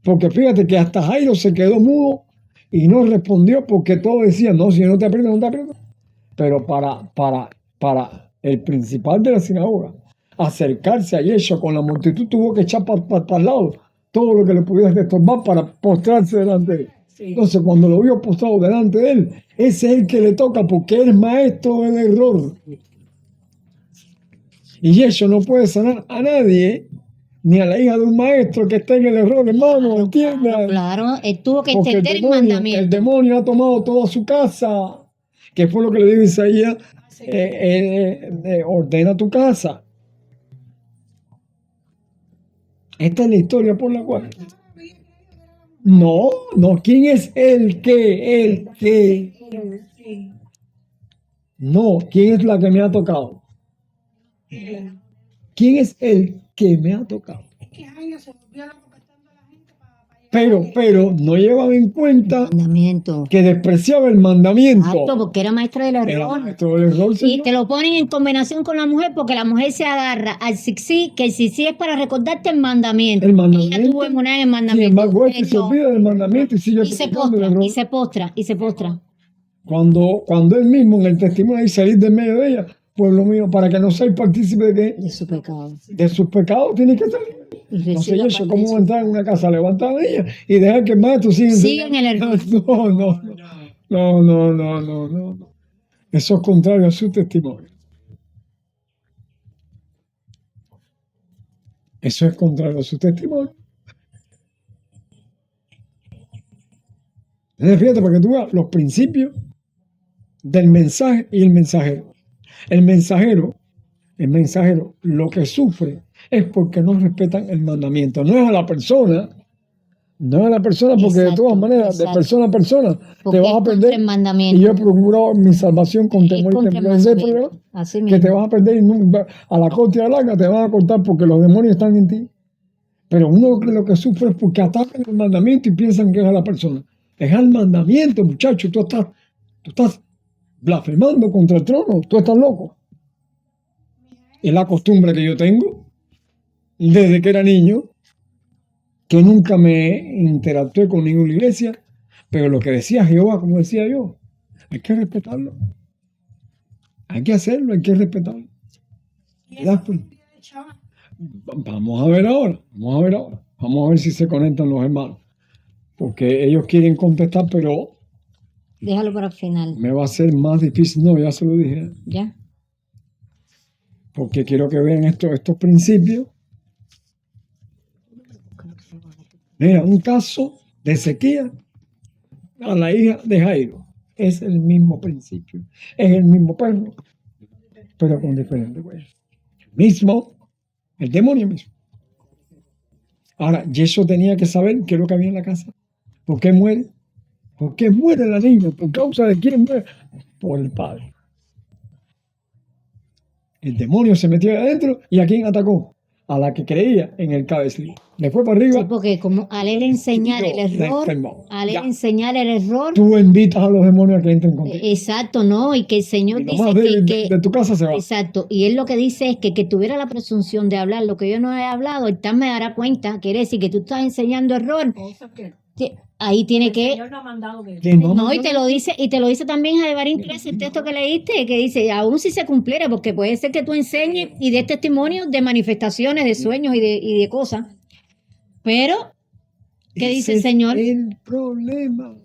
Porque fíjate que hasta Jairo se quedó mudo y no respondió, porque todos decían: no, si no te aprietas, no te aprietas. Pero para el principal de la sinagoga acercarse a Yeshua con la multitud, tuvo que echar para el lado todo lo que le pudiera estorbar para postrarse delante de él. Entonces, cuando lo vio postrado delante de él, ese es el que le toca, porque él es maestro del error. Y Yeshua no puede sanar a nadie, ni a la hija de un maestro que esté en el error, hermano, ¿entiendes? Claro, él tuvo que Porque entender el mandamiento. el demonio ha tomado toda su casa, que fue lo que le dijo Isaías: ordena tu casa. Esta es la historia por la cual. No, ¿quién es el que? No, ¿quién es la que me ha tocado? ¿Quién es el que me ha tocado? Es que Jairo se volvió loco cantando a la gente para Pero no llevaba en cuenta Mandamiento. que despreciaba el mandamiento. Exacto, porque era maestro del Era error. maestro del error, Y Señor. te lo ponen en combinación con la mujer, porque la mujer se agarra al sixí, que el sixí es para recordarte el mandamiento. El mandamiento. Ella tuvo emuná en el Sin mandamiento. embargo, este se Esto, olvida del mandamiento y sigue y se practicando el postra, error. y se postra. Cuando él mismo en el testimonio dice: salir de medio de ella, pueblo mío, para que no seáis partícipe de qué, De su pecado. de sus pecados, tiene que salir. Y No sé recibe la eso, parte ¿cómo de va a su- entrar en una casa levantada de ella y dejar que el maestro siga Sigue en el error. No. Eso es contrario a su testimonio. Eso es contrario a su testimonio. Entonces, fíjate, para que tú veas los principios del mensaje y el mensajero. El mensajero, lo que sufre es porque no respetan el mandamiento. No es a la persona, porque de Exacto, todas maneras, de exacto. persona a persona, Porque te vas es a contra perder. el mandamiento. Y yo he procurado mi salvación con Es temor y contra el temblor. Ese es el mandamiento. problema, Así que mismo. te vas a perder y a la corte y a la larga te van a cortar porque los demonios están en ti. Pero uno lo que sufre es porque atacan el mandamiento y piensan que es a la persona. Es al mandamiento, muchacho. Tú estás blasfemando contra el trono. Tú estás loco. Es la costumbre que yo tengo desde que era niño, que nunca me interactué con ninguna iglesia, pero lo que decía Jehová, como decía yo, hay que respetarlo. Hay que hacerlo, hay que respetarlo. Y eso fue un día de chaval. Vamos a ver ahora. Vamos a ver si se conectan los hermanos. Porque ellos quieren contestar, pero Déjalo para el final. me va a ser más difícil. No, ya se lo dije. ¿Ya? Porque quiero que vean estos principios. Mira, un caso de sequía a la hija de Jairo. Es el mismo principio. Es el mismo perro, pero con diferente huella. El demonio mismo. Ahora, Yeshua tenía que saber qué es lo que había en la casa. ¿Por qué muere? ¿Por qué muere la niña? ¿Por causa de quién muere? Por el padre. El demonio se metió ahí adentro y ¿a quién atacó? A la que creía en el cabecillo. Le fue para Sí, arriba. porque como al él enseñar el La error, enfermó. al él Ya. enseñar el error, Tú invitas a los demonios a que entren contigo. exacto, ¿no? Y que el Señor Y dice nomás de tu casa se va. exacto, y él lo que dice es que tuviera la presunción de hablar lo que yo no he hablado, el tal me dará cuenta, quiere decir que tú estás enseñando error, Eso que ahí tiene el que, Señor no ha mandado que Que no, no, y te lo dice también Javerín 13, el texto que leíste, que dice, aún si se cumpliera, porque puede ser que tú enseñes y des testimonio de manifestaciones, de sueños y de cosas, pero, ¿qué dice el Ese Señor? es el problema.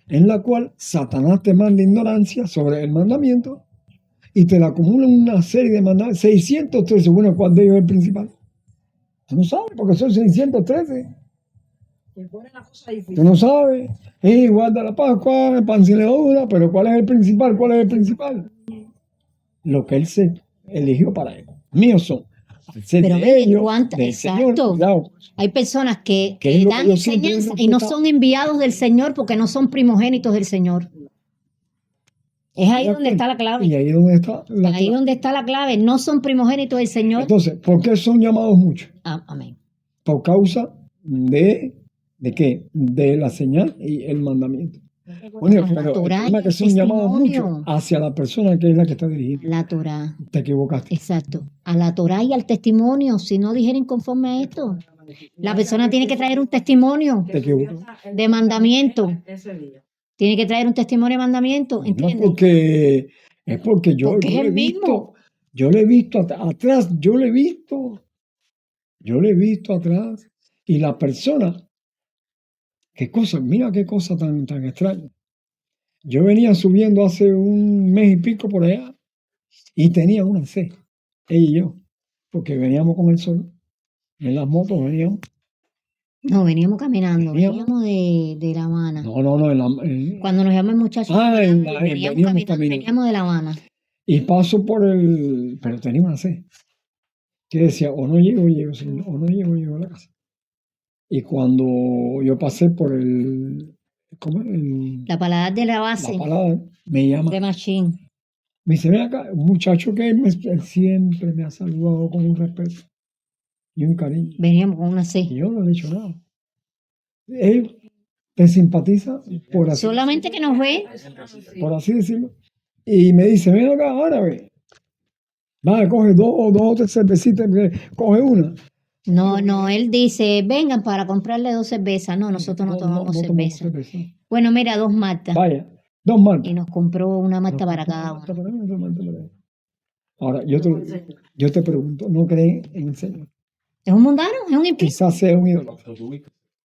En la cual Satanás te manda ignorancia sobre el mandamiento y te la acumula una serie de mandamientos. 613. Bueno, ¿cuál de ellos es el principal? Tú no sabes, porque son 613. te pone la cosa difícil. Tú no sabes. Guarda la Pascua, el pan sin levadura, pero ¿cuál es el principal? ¿Cuál es el principal? Lo que él se eligió para él. Míos son Pero de ve, ellos, ¿cuánta- del exacto. Señor, cuidado. Hay personas que Que es lo que dan yo siempre he enseñanza y no respetado. son enviados del Señor porque no son primogénitos del Señor. Es ahí donde está la Y clave. ahí es donde está la Ahí clave. donde está la clave. No son primogénitos del Señor. Entonces, ¿por qué son llamados muchos? Amén. Por causa ¿de qué? De la señal y el mandamiento. Bueno, La pero el Torá problema y es que el son llamados testimonio. muchos hacia la persona que es la que está dirigida. La Torá. Te equivocaste. Exacto. A la Torá y al testimonio. Si no dijeren conforme a esto. La persona tiene que traer un testimonio Te equivocas. de mandamiento. Ese día. Tiene que traer un testimonio de mandamiento. No ¿Entiendes? es porque yo, Porque yo es lo he el visto, mismo. yo lo he visto atrás, yo lo he visto atrás. Y la persona, qué cosa, mira qué cosa tan extraña. Yo venía subiendo hace un mes y pico por allá y tenía una sed, ella y yo, porque veníamos con el sol, en las motos veníamos. No, veníamos caminando. Veníamos. Veníamos de La Habana. No, Cuando nos llama el muchacho. veníamos Veníamos caminando. veníamos de La Habana. Y paso pero tenía una sed. Que decía, o no llego, señor, o no llego a la casa. Y cuando yo pasé por ¿cómo es? La paladar de la La base palabra, me llama, de Machine. me dice, ven acá, un muchacho que él siempre me ha saludado con un respeto y un cariño. Veníamos con una Y C. yo no le he dicho nada. Él te simpatiza, Solamente que nos ve. por así decirlo. Y me dice, ven acá, árabe. Va, coge dos o tres cervecitas, coge una. No, él dice, vengan para comprarle 2 cervezas. No, nosotros no tomamos cerveza. Bueno, mira, 2 maltas. Vaya, 2 maltas. Y nos compró una malta para cada Una malta uno. para mí, otra malta para él. Ahora, yo te pregunto, ¿no creen en el Señor? ¿Es un mundano? ¿Es un impío? Quizás sea un ídolo.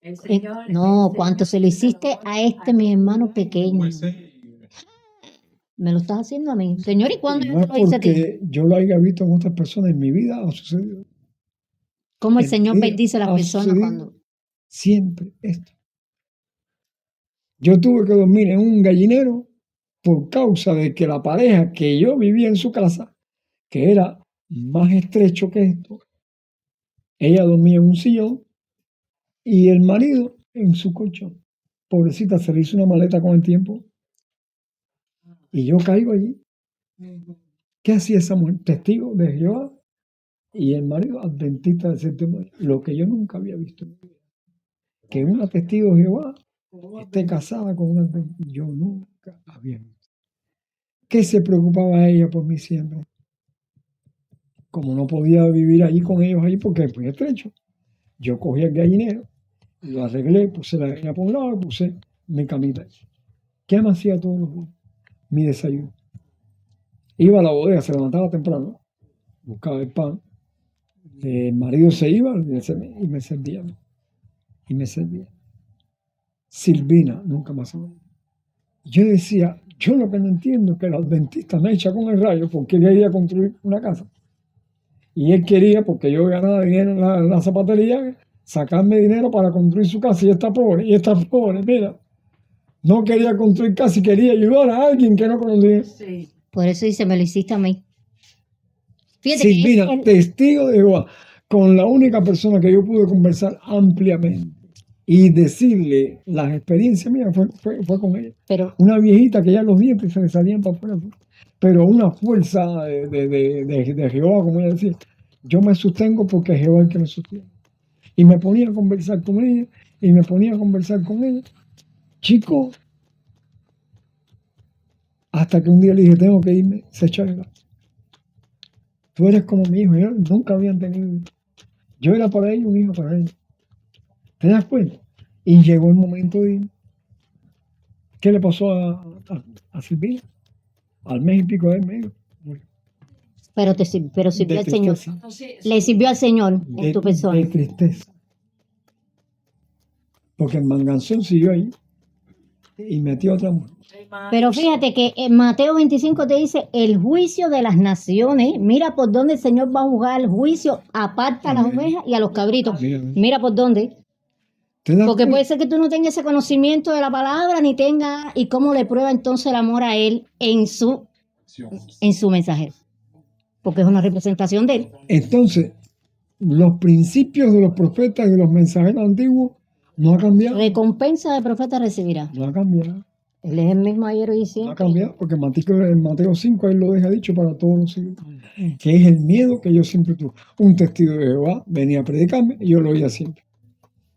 El Señor, No, cuánto se lo hiciste a mi hermano pequeño. Me lo estás haciendo a mí. Señor, ¿y cuándo yo No te es lo hice a ti? porque yo lo haya visto en otras personas en mi vida, ha sucedido. ¿Cómo el En Señor mi vida bendice a las ha personas sucedido cuando... siempre esto. Yo tuve que dormir en un gallinero por causa de que la pareja que yo vivía en su casa, que era más estrecho que esto, ella dormía en un sillón y el marido en su colchón. Pobrecita, se le hizo una maleta con el tiempo y yo caigo allí. ¿Qué hacía esa mujer? Testigo de Jehová y el marido adventista del séptimo día. Lo que yo nunca había visto en mi vida. Que una testigo de Jehová esté casada con un adventista. Yo nunca había visto. ¿Qué se preocupaba ella por mí siempre? Como no podía vivir allí con ellos allí porque es muy estrecho, yo cogí el gallinero, lo arreglé, puse la gallina por un lado, puse mi camita allí. ¿Qué me hacía todos los días? Mi desayuno. Iba a la bodega, se levantaba temprano, buscaba el pan, el marido se iba y me servía. Y me servía. Silvina, nunca más. Yo decía, yo lo que no entiendo es que el adventista me echa con el rayo porque él quería construir una casa. Y él quería, porque yo ganaba dinero en la zapatería, sacarme dinero para construir su casa. Y está pobre, mira. No quería construir casa y quería ayudar a alguien que no conocía. sí. Por eso dice, me lo hiciste a mí. Fíjate que Silvina, es el- testigo de Jehová, con la única persona que yo pude conversar ampliamente y decirle las experiencias mías fue con ella. pero Una viejita que ya los dientes se le salían para afuera, pero una fuerza de Jehová, como ella decía. Yo me sostengo porque es Jehová el que me sostiene. Y me ponía a conversar con ella, Chico, hasta que un día le dije, tengo que irme, se echó el gato. Tú eres como mi hijo, yo nunca habían tenido hijo. Yo era para ella un hijo para ella. ¿Te das cuenta? Y llegó el momento de ir. ¿Qué le pasó a Silvina? Al mes y pico de medio. pero sirvió al Señor. Tristeza. Le sirvió al Señor en tu persona. De tristeza. Porque el manganzón siguió ahí y metió otra mujer. Pero fíjate que en Mateo 25 te dice el juicio de las naciones. Mira por dónde el Señor va a juzgar el juicio. Aparta a las Amén. ovejas y a los cabritos. Mira, Mira por dónde. ¿te das Porque cuenta? puede ser que tú no tengas ese conocimiento de la palabra, ni tengas, y cómo le prueba entonces el amor a él en su mensajero. Porque es una representación de él. Entonces, los principios de los profetas y de los mensajeros antiguos no ha cambiado. Recompensa del profeta recibirá. No ha cambiado. Él es el mismo ayer, hoy y No ha siempre. cambiado, porque en Mateo 5 él lo deja dicho para todos los siglos. Que es el miedo que yo siempre tuve. Un testigo de Jehová venía a predicarme y yo lo oía siempre.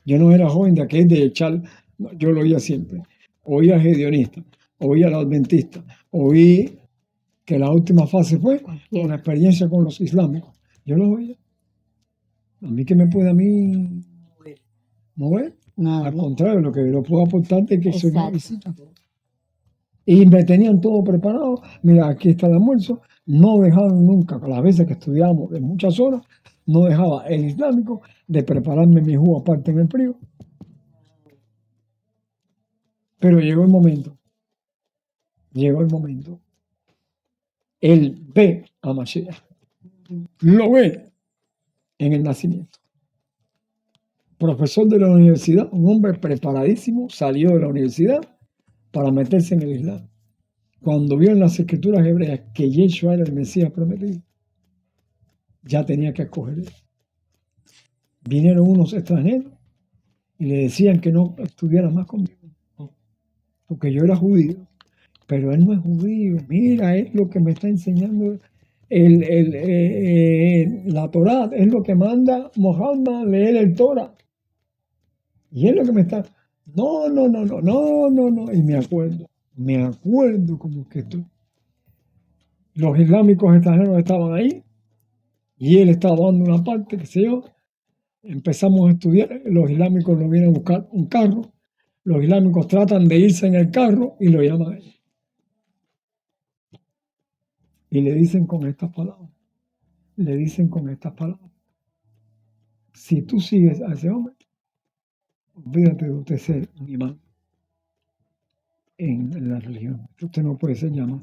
Yo no era joven de aquel de echar, no, yo lo oía siempre. Oía al hedionista, oía al adventista, oí que la última fase fue una experiencia con los islámicos. Yo lo oía. A mí que me puede a mí mover. Nada. Al contrario, lo que lo puedo aportar es que soy una Exacto. visita. Y me tenían todo preparado. Mira, aquí está el almuerzo. No dejaban nunca, las veces que estudiábamos de muchas horas, no dejaba el islámico de prepararme mi jugo aparte en el frío. Pero llegó el momento. Llegó el momento. Él ve a Mashiach. Lo ve en el nacimiento. Profesor de la universidad, un hombre preparadísimo, salió de la universidad para meterse en el Islam. Cuando vio en las escrituras hebreas que Yeshua era el Mesías prometido, ya tenía que escoger él. Vinieron unos extranjeros y le decían que no estudiara más conmigo, porque yo era judío, pero él no es judío. Mira, es lo que me está enseñando la Torá, es lo que manda Mohammed leer el Torá. Y es lo que me está... No. Y me acuerdo como que esto. Los islámicos extranjeros estaban ahí y él estaba dando una parte, qué sé yo. Empezamos a estudiar, los islámicos lo vienen a buscar un carro, los islámicos tratan de irse en el carro y lo llaman a él. Y le dicen con estas palabras, si tú sigues a ese hombre, olvídate de usted ser un imán en la religión. Usted no puede ser llamado.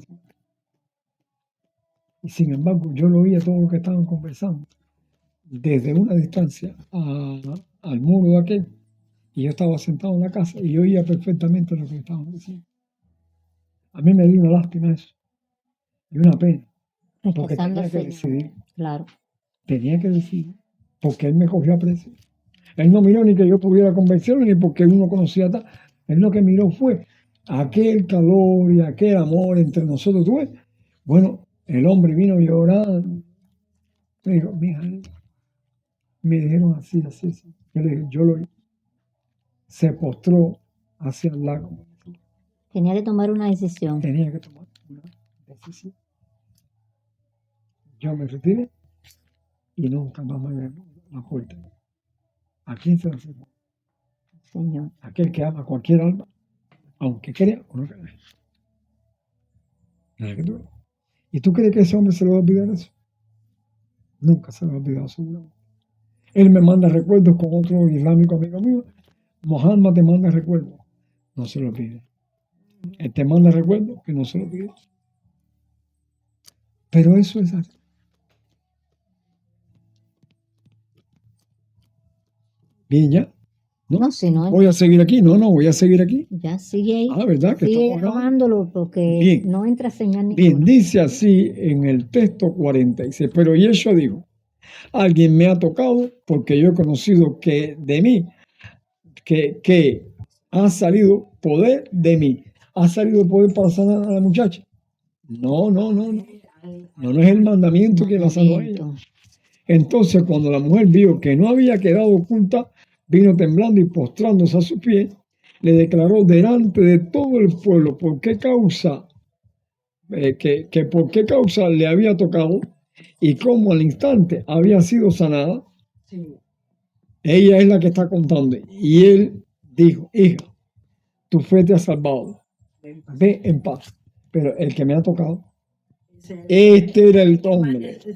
Y sin embargo, yo lo oía todo lo que estaban conversando desde una distancia al muro de aquel. Y yo estaba sentado en la casa y yo oía perfectamente lo que estaban diciendo. A mí me dio una lástima eso. Y una pena. Porque Rechazando tenía que al Señor. decidir. Claro. Tenía que decidir. Porque él me cogió a precio. Él no miró ni que yo pudiera convencerlo, ni porque él no conocía tal. Él lo que miró fue aquel calor y aquel amor entre nosotros. ¿Tú ves? Bueno, el hombre vino llorando. Me dijo, mija, me dijeron así. Yo le dije, yo lo oí. Se postró hacia el lago. Tenía que tomar una decisión. Tenía que tomar una decisión. Yo me retiré y nunca más me abrí la puerta. ¿A quién se lo cerró? Señor. Aquel que ama a cualquier alma, aunque crea o no crea. Nada que tú veas. ¿Y tú crees que ese hombre se lo va a olvidar eso? Nunca se lo va a olvidar seguramente. Él me manda recuerdos con otro islámico amigo mío. Mohammed te manda recuerdos. No se lo olvide. Él te manda recuerdos que no se lo olvide. Pero eso es así. Bien, ya. No, si no, Voy a seguir aquí. No, voy a seguir aquí. ya sigue ahí. Ah, ¿verdad? Que Sigue estamos acá. tomándolo porque Bien. no entra señal Bien, ninguna. dice así en el texto 46. Pero Yeshua dijo, alguien me ha tocado porque yo he conocido que de mí, que ha salido poder de mí. ¿Ha salido poder para sanar a la muchacha? No. No es el mandamiento que la sanó a ella. Entonces, cuando la mujer vio que no había quedado oculta, vino temblando y postrándose a sus pies, le declaró delante de todo el pueblo por qué causa, por qué causa le había tocado y cómo al instante había sido sanada. Sí. Ella es la que está contando. Y él dijo, hija, tu fe te ha salvado. Ve en paz. Pero el que me ha tocado, este era el hombre. Sí.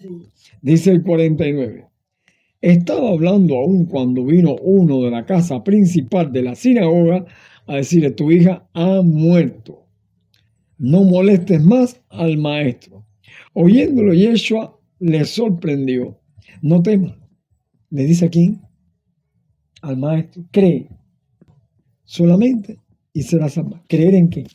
Dice el 49. Estaba hablando aún cuando vino uno de la casa principal de la sinagoga a decirle, tu hija ha muerto. No molestes más al maestro. Oyéndolo, Yeshua le sorprendió. No temas. Le dice a quién? Al maestro. Cree solamente y será salva. ¿Creer en qué?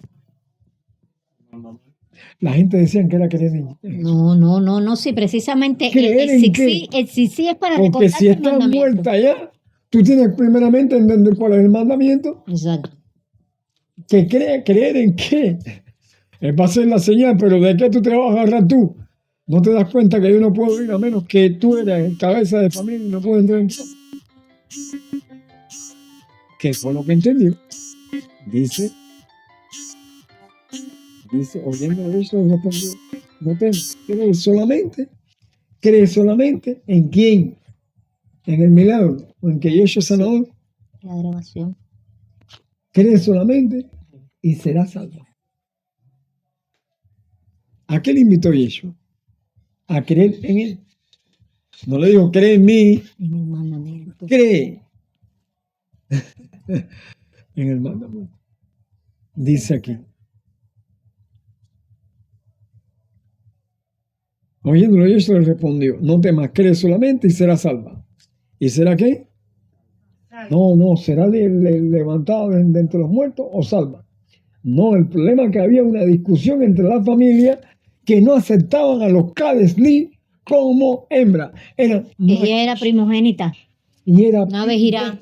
La gente decía que era creer en No, sí, precisamente ¿Creer en qué? el sí es para Porque recordar si el estás mandamiento. muerta ya, tú tienes primeramente que entender cuál es el mandamiento. Exacto. ¿Creer en qué? Va a ser la señal, pero ¿de qué tú te vas a agarrar tú? ¿No te das cuenta que yo no puedo ir a menos que tú eres cabeza de familia y no puedo entrar en eso? ¿Qué fue lo que entendió? Dice, oyendo eso, respondió, no temas, cree solamente en quién, en el milagro, o en que Yeshua es sanador, La grabación. cree solamente y será salvo. ¿A qué le invitó Yeshua? A creer en él. No le digo, cree en mí, En el mandamiento. cree en el mandamiento. Dice aquí. Oyéndolo, Yeshua le respondió, no temas, cree solamente y será salva. ¿Y será qué? No, será levantado de entre los muertos o salva. No, el problema es que había una discusión entre las familias que no aceptaban a los Kadesli como hembra. Ella era primogénita. Y era Una vejirá.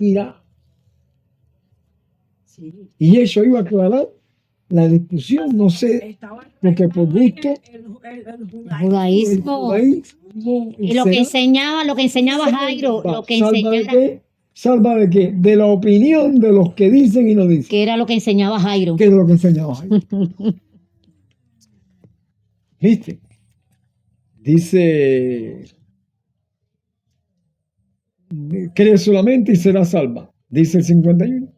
Sí. Y eso iba a aclarar la discusión, no sé, Estaba porque por gusto el Judaísmo. Y lo que enseñaba Jairo, lo que ¿salva de enseñaba, qué? ¿Salva de qué? De la opinión de los que dicen y no dicen. que era lo que enseñaba Jairo. ¿Qué es lo que enseñaba ahí? ¿Viste? Dice, cree solamente y será salva. Dice el 51.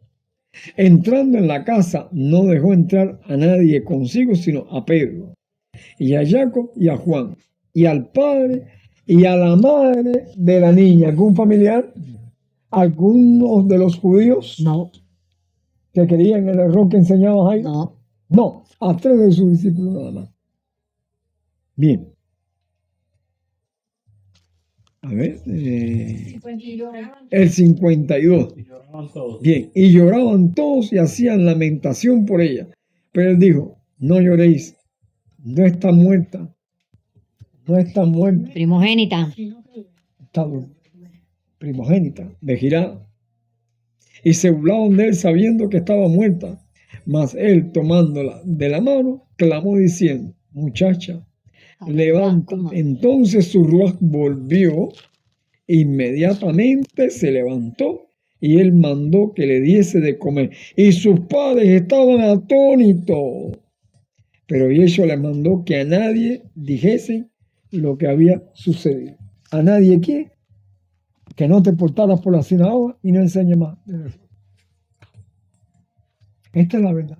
Entrando en la casa, no dejó entrar a nadie consigo, sino a Pedro, y a Jacob y a Juan, y al padre y a la madre de la niña. ¿Algún familiar? ¿Algunos de los judíos No, que creían el error que enseñaba Jairo? no. No, a 3 de sus discípulos nada más. Bien. A ver, el 52. Y lloraban todos. Bien, y lloraban todos y hacían lamentación por ella. Pero él dijo, no lloréis, no está muerta, no está muerta, Primogénita. está primogénita, vejirá. Y se burlaban de él sabiendo que estaba muerta. Mas él, tomándola de la mano, clamó diciendo, muchacha, levanta. Entonces su ruaj volvió, inmediatamente se levantó y él mandó que le diese de comer. Y sus padres estaban atónitos. Pero Yeshua les mandó que a nadie dijese lo que había sucedido. ¿A nadie qué? Que no te portaras por la sinagoga y no enseñes más. Esta es la verdad.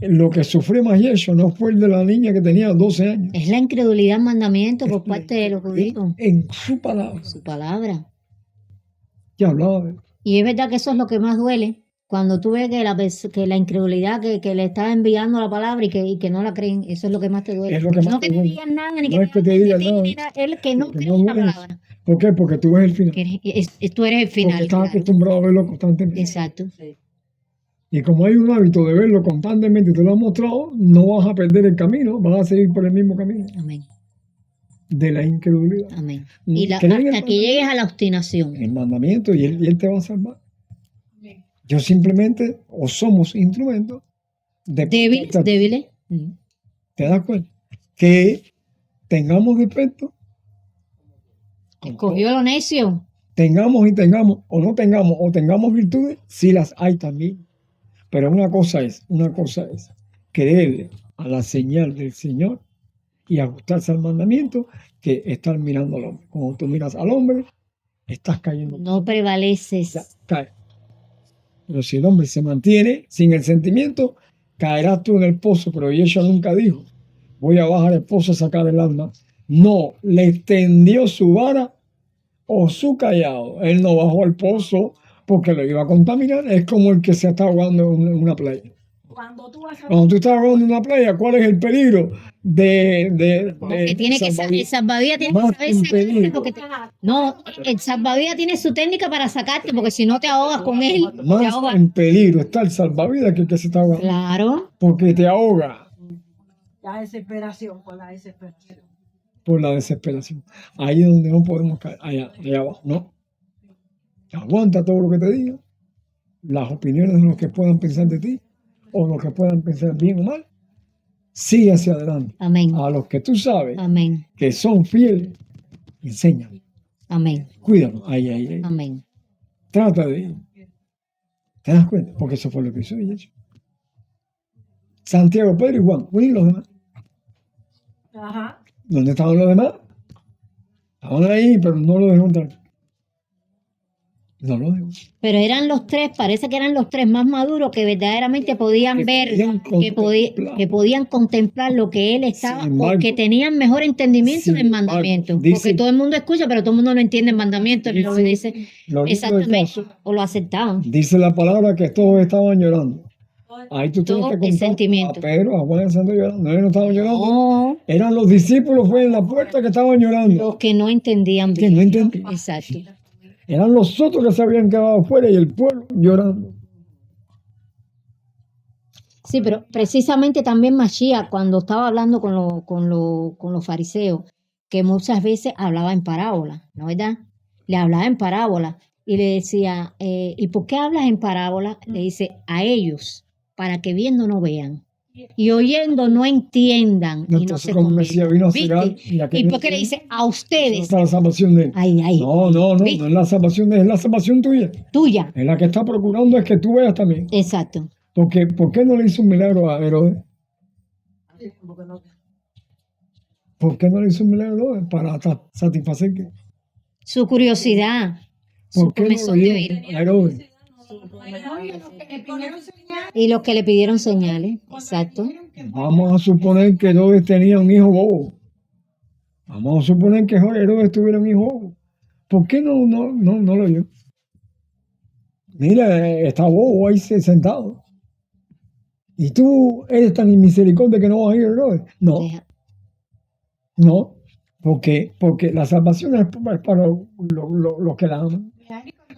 Lo que sufrió más Yeshua no fue el de la niña que tenía 12 años. Es la incredulidad al mandamiento por parte de los judíos. En su palabra. Su palabra. Ya hablaba de él. Y es verdad que eso es lo que más duele. Cuando tú ves que la incredulidad que le está enviando la palabra y que no la creen, eso es lo que más te duele. Es lo que más No te que te duele. digan nada, ni No que es que te hablen de digan ti, nada. ni nada. Es que no Porque cree no en la duele eso. palabra. ¿Por qué? Porque tú ves el final. Tú eres el final. Porque estás Claro. acostumbrado a verlo constantemente. Exacto. Y como hay un hábito de verlo constantemente y te lo han mostrado, no vas a perder el camino, vas a seguir por el mismo camino Amén. de la incredulidad. Amén. Mm, Y creen en hasta el que llegues a la obstinación. El mandamiento y él te va a salvar. Yo simplemente, o somos instrumentos de Débiles. ¿Te das cuenta? Que tengamos defectos, Escogió lo necio. tengamos y tengamos, o no tengamos, o tengamos virtudes, sí las hay también. Pero una cosa es creerle a la señal del Señor y ajustarse al mandamiento que estar mirando al hombre. Cuando tú miras al hombre, estás cayendo. No prevaleces. Ya, cae. Pero si el hombre se mantiene sin el sentimiento, caerás tú en el pozo. Pero Yeshua nunca dijo, voy a bajar el pozo a sacar el alma. No, le extendió su vara o su callado. Él no bajó al pozo porque lo iba a contaminar. Es como el que se está ahogando en una playa. Cuando tú vas a Cuando tú estás ahogando en una playa, ¿cuál es el peligro de Que tiene que saber, el salvavidas tiene que Más saber en sacarte peligro. porque no, el salvavidas tiene su técnica para sacarte, porque si no te ahogas con él, te Más ahogas. en peligro está el salvavidas que el que se está ahogando. Claro, Porque te ahoga la desesperación, por la desesperación. por la desesperación. Ahí es donde no podemos caer, allá abajo, ¿no? Aguanta todo lo que te diga, las opiniones de los que puedan pensar de ti, o los que puedan pensar bien o mal, sigue hacia adelante. amén, A los que tú sabes amén, que son fieles, enséñales, amén, cuídalos, ahí. amén. Trata de ir. ¿Te das cuenta? Porque eso fue lo que hizo ella. Santiago, Pedro y Juan, ¿y los demás? Ajá. ¿Dónde estaban los demás? Estaban ahí, pero no lo dejó entrar. No lo dejó. Pero eran los tres, parece que eran los tres más maduros que verdaderamente podían Que ver, podían contemplar. que podían contemplar lo que él estaba, Sin embargo, porque tenían mejor entendimiento sin del embargo, mandamiento. dice- Porque todo el mundo escucha, pero todo el mundo no entiende el mandamiento ni lo obedece lo lindo del exactamente, caso, o lo aceptaban. dice la palabra que todos estaban llorando. Ahí tú tienes Todo que el contar sentimiento. a Pedro, a Juan y a Santo llorando. No, ellos no estaban llorando. No, Eran los discípulos fue en la puerta que estaban llorando. los que no entendían Que bien. no entendían. Exacto. Eran los otros que se habían quedado afuera y el pueblo llorando. Sí, pero precisamente también Mashiach, cuando estaba hablando con los fariseos, que muchas veces hablaba en parábola, ¿no es verdad? Le hablaba en parábola y le decía, ¿y por qué hablas en parábola? Le dice, a ellos, para que viendo no vean y oyendo no entiendan y no Entonces, se como Mesías vino a cegar, ¿Viste? y aquel ¿Y no por qué le entiende, dice a ustedes? está la salvación de él. Ay, No ¿viste? es la salvación de él, es la salvación tuya. Tuya. Es la que está procurando es que tú veas también. Exacto. Porque, ¿por qué no le hizo un milagro a Herodes? Porque no- ¿Por qué no le hizo un milagro a Herodes? Para satisfacer que. Su curiosidad, su ¿Por qué no lo comezón de dio oír. a Herodes? Oye, los que le pidieron señal, Y los que le pidieron señales. Exacto. dijeron que Vamos a suponer que Herodes tenía un hijo bobo. Vamos a suponer que Herodes tuviera un hijo bobo. ¿Por qué no lo dio? Mira, está bobo ahí sentado. ¿Y tú eres tan inmisericordia que no vas a ir a Herodes? No, Deja- no. Porque la salvación es para los que la aman.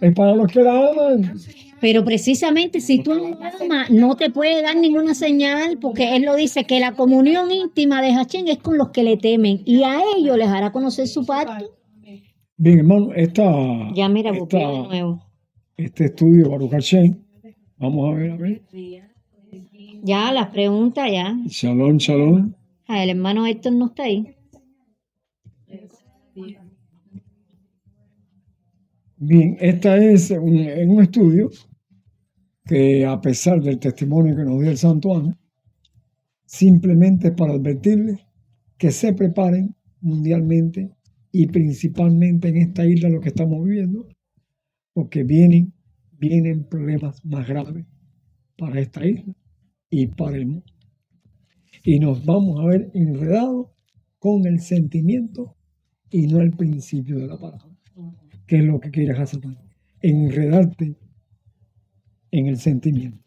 Es para los que la aman. Pero precisamente si tú no lo amas, no te puede dar ninguna señal, porque él lo dice que la comunión íntima de Hachén es con los que le temen y a ellos les hará conocer su pacto. Bien, hermano, Ya mira, busqué de nuevo. este estudio, Baruch Hashem, vamos a ver. Ya las preguntas, ya. Shalom, shalom. Ah, el hermano Héctor no está ahí. Bien, esta es un estudio que a pesar del testimonio que nos dio el Santo Ángel, simplemente es para advertirles que se preparen mundialmente y principalmente en esta isla lo que estamos viviendo, porque vienen problemas más graves para esta isla y para el mundo. Y nos vamos a ver enredados con el sentimiento y no el principio de la palabra, que es lo que quiere Hasatán, enredarte en el sentimiento.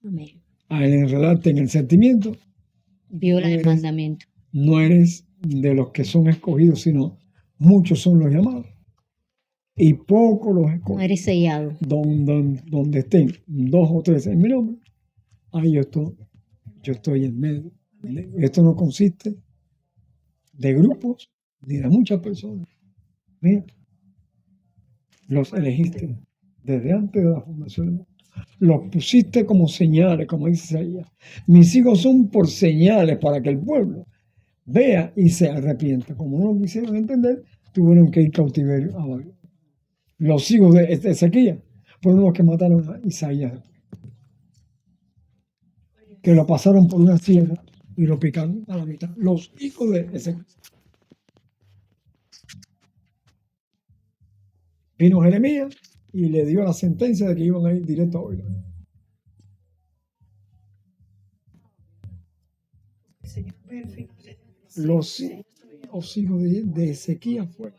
Amén. Al enredarte en el sentimiento, Viola el eres- mandamiento. no eres de los que son escogidos, sino muchos son los llamados y pocos los No escogidos. eres sellado. Donde estén 2 o 3 en mi nombre, ahí yo estoy en medio. Esto no consiste de grupos ni de muchas personas. Mira, los elegiste desde antes de la fundación del mundo. Los pusiste como señales, como dice Isaías. Mis hijos son por señales para que el pueblo vea y se arrepienta. Como no lo quisieron entender, tuvieron que ir cautiverio a Babilonia. Los hijos de Ezequías fueron los que mataron a Isaías, que lo pasaron por una sierra y lo picaron a la mitad. Los hijos de Ezequías. Vino Jeremías y le dio la sentencia de que iban a ir directo a Babilonia. Los hijos de Ezequías fueron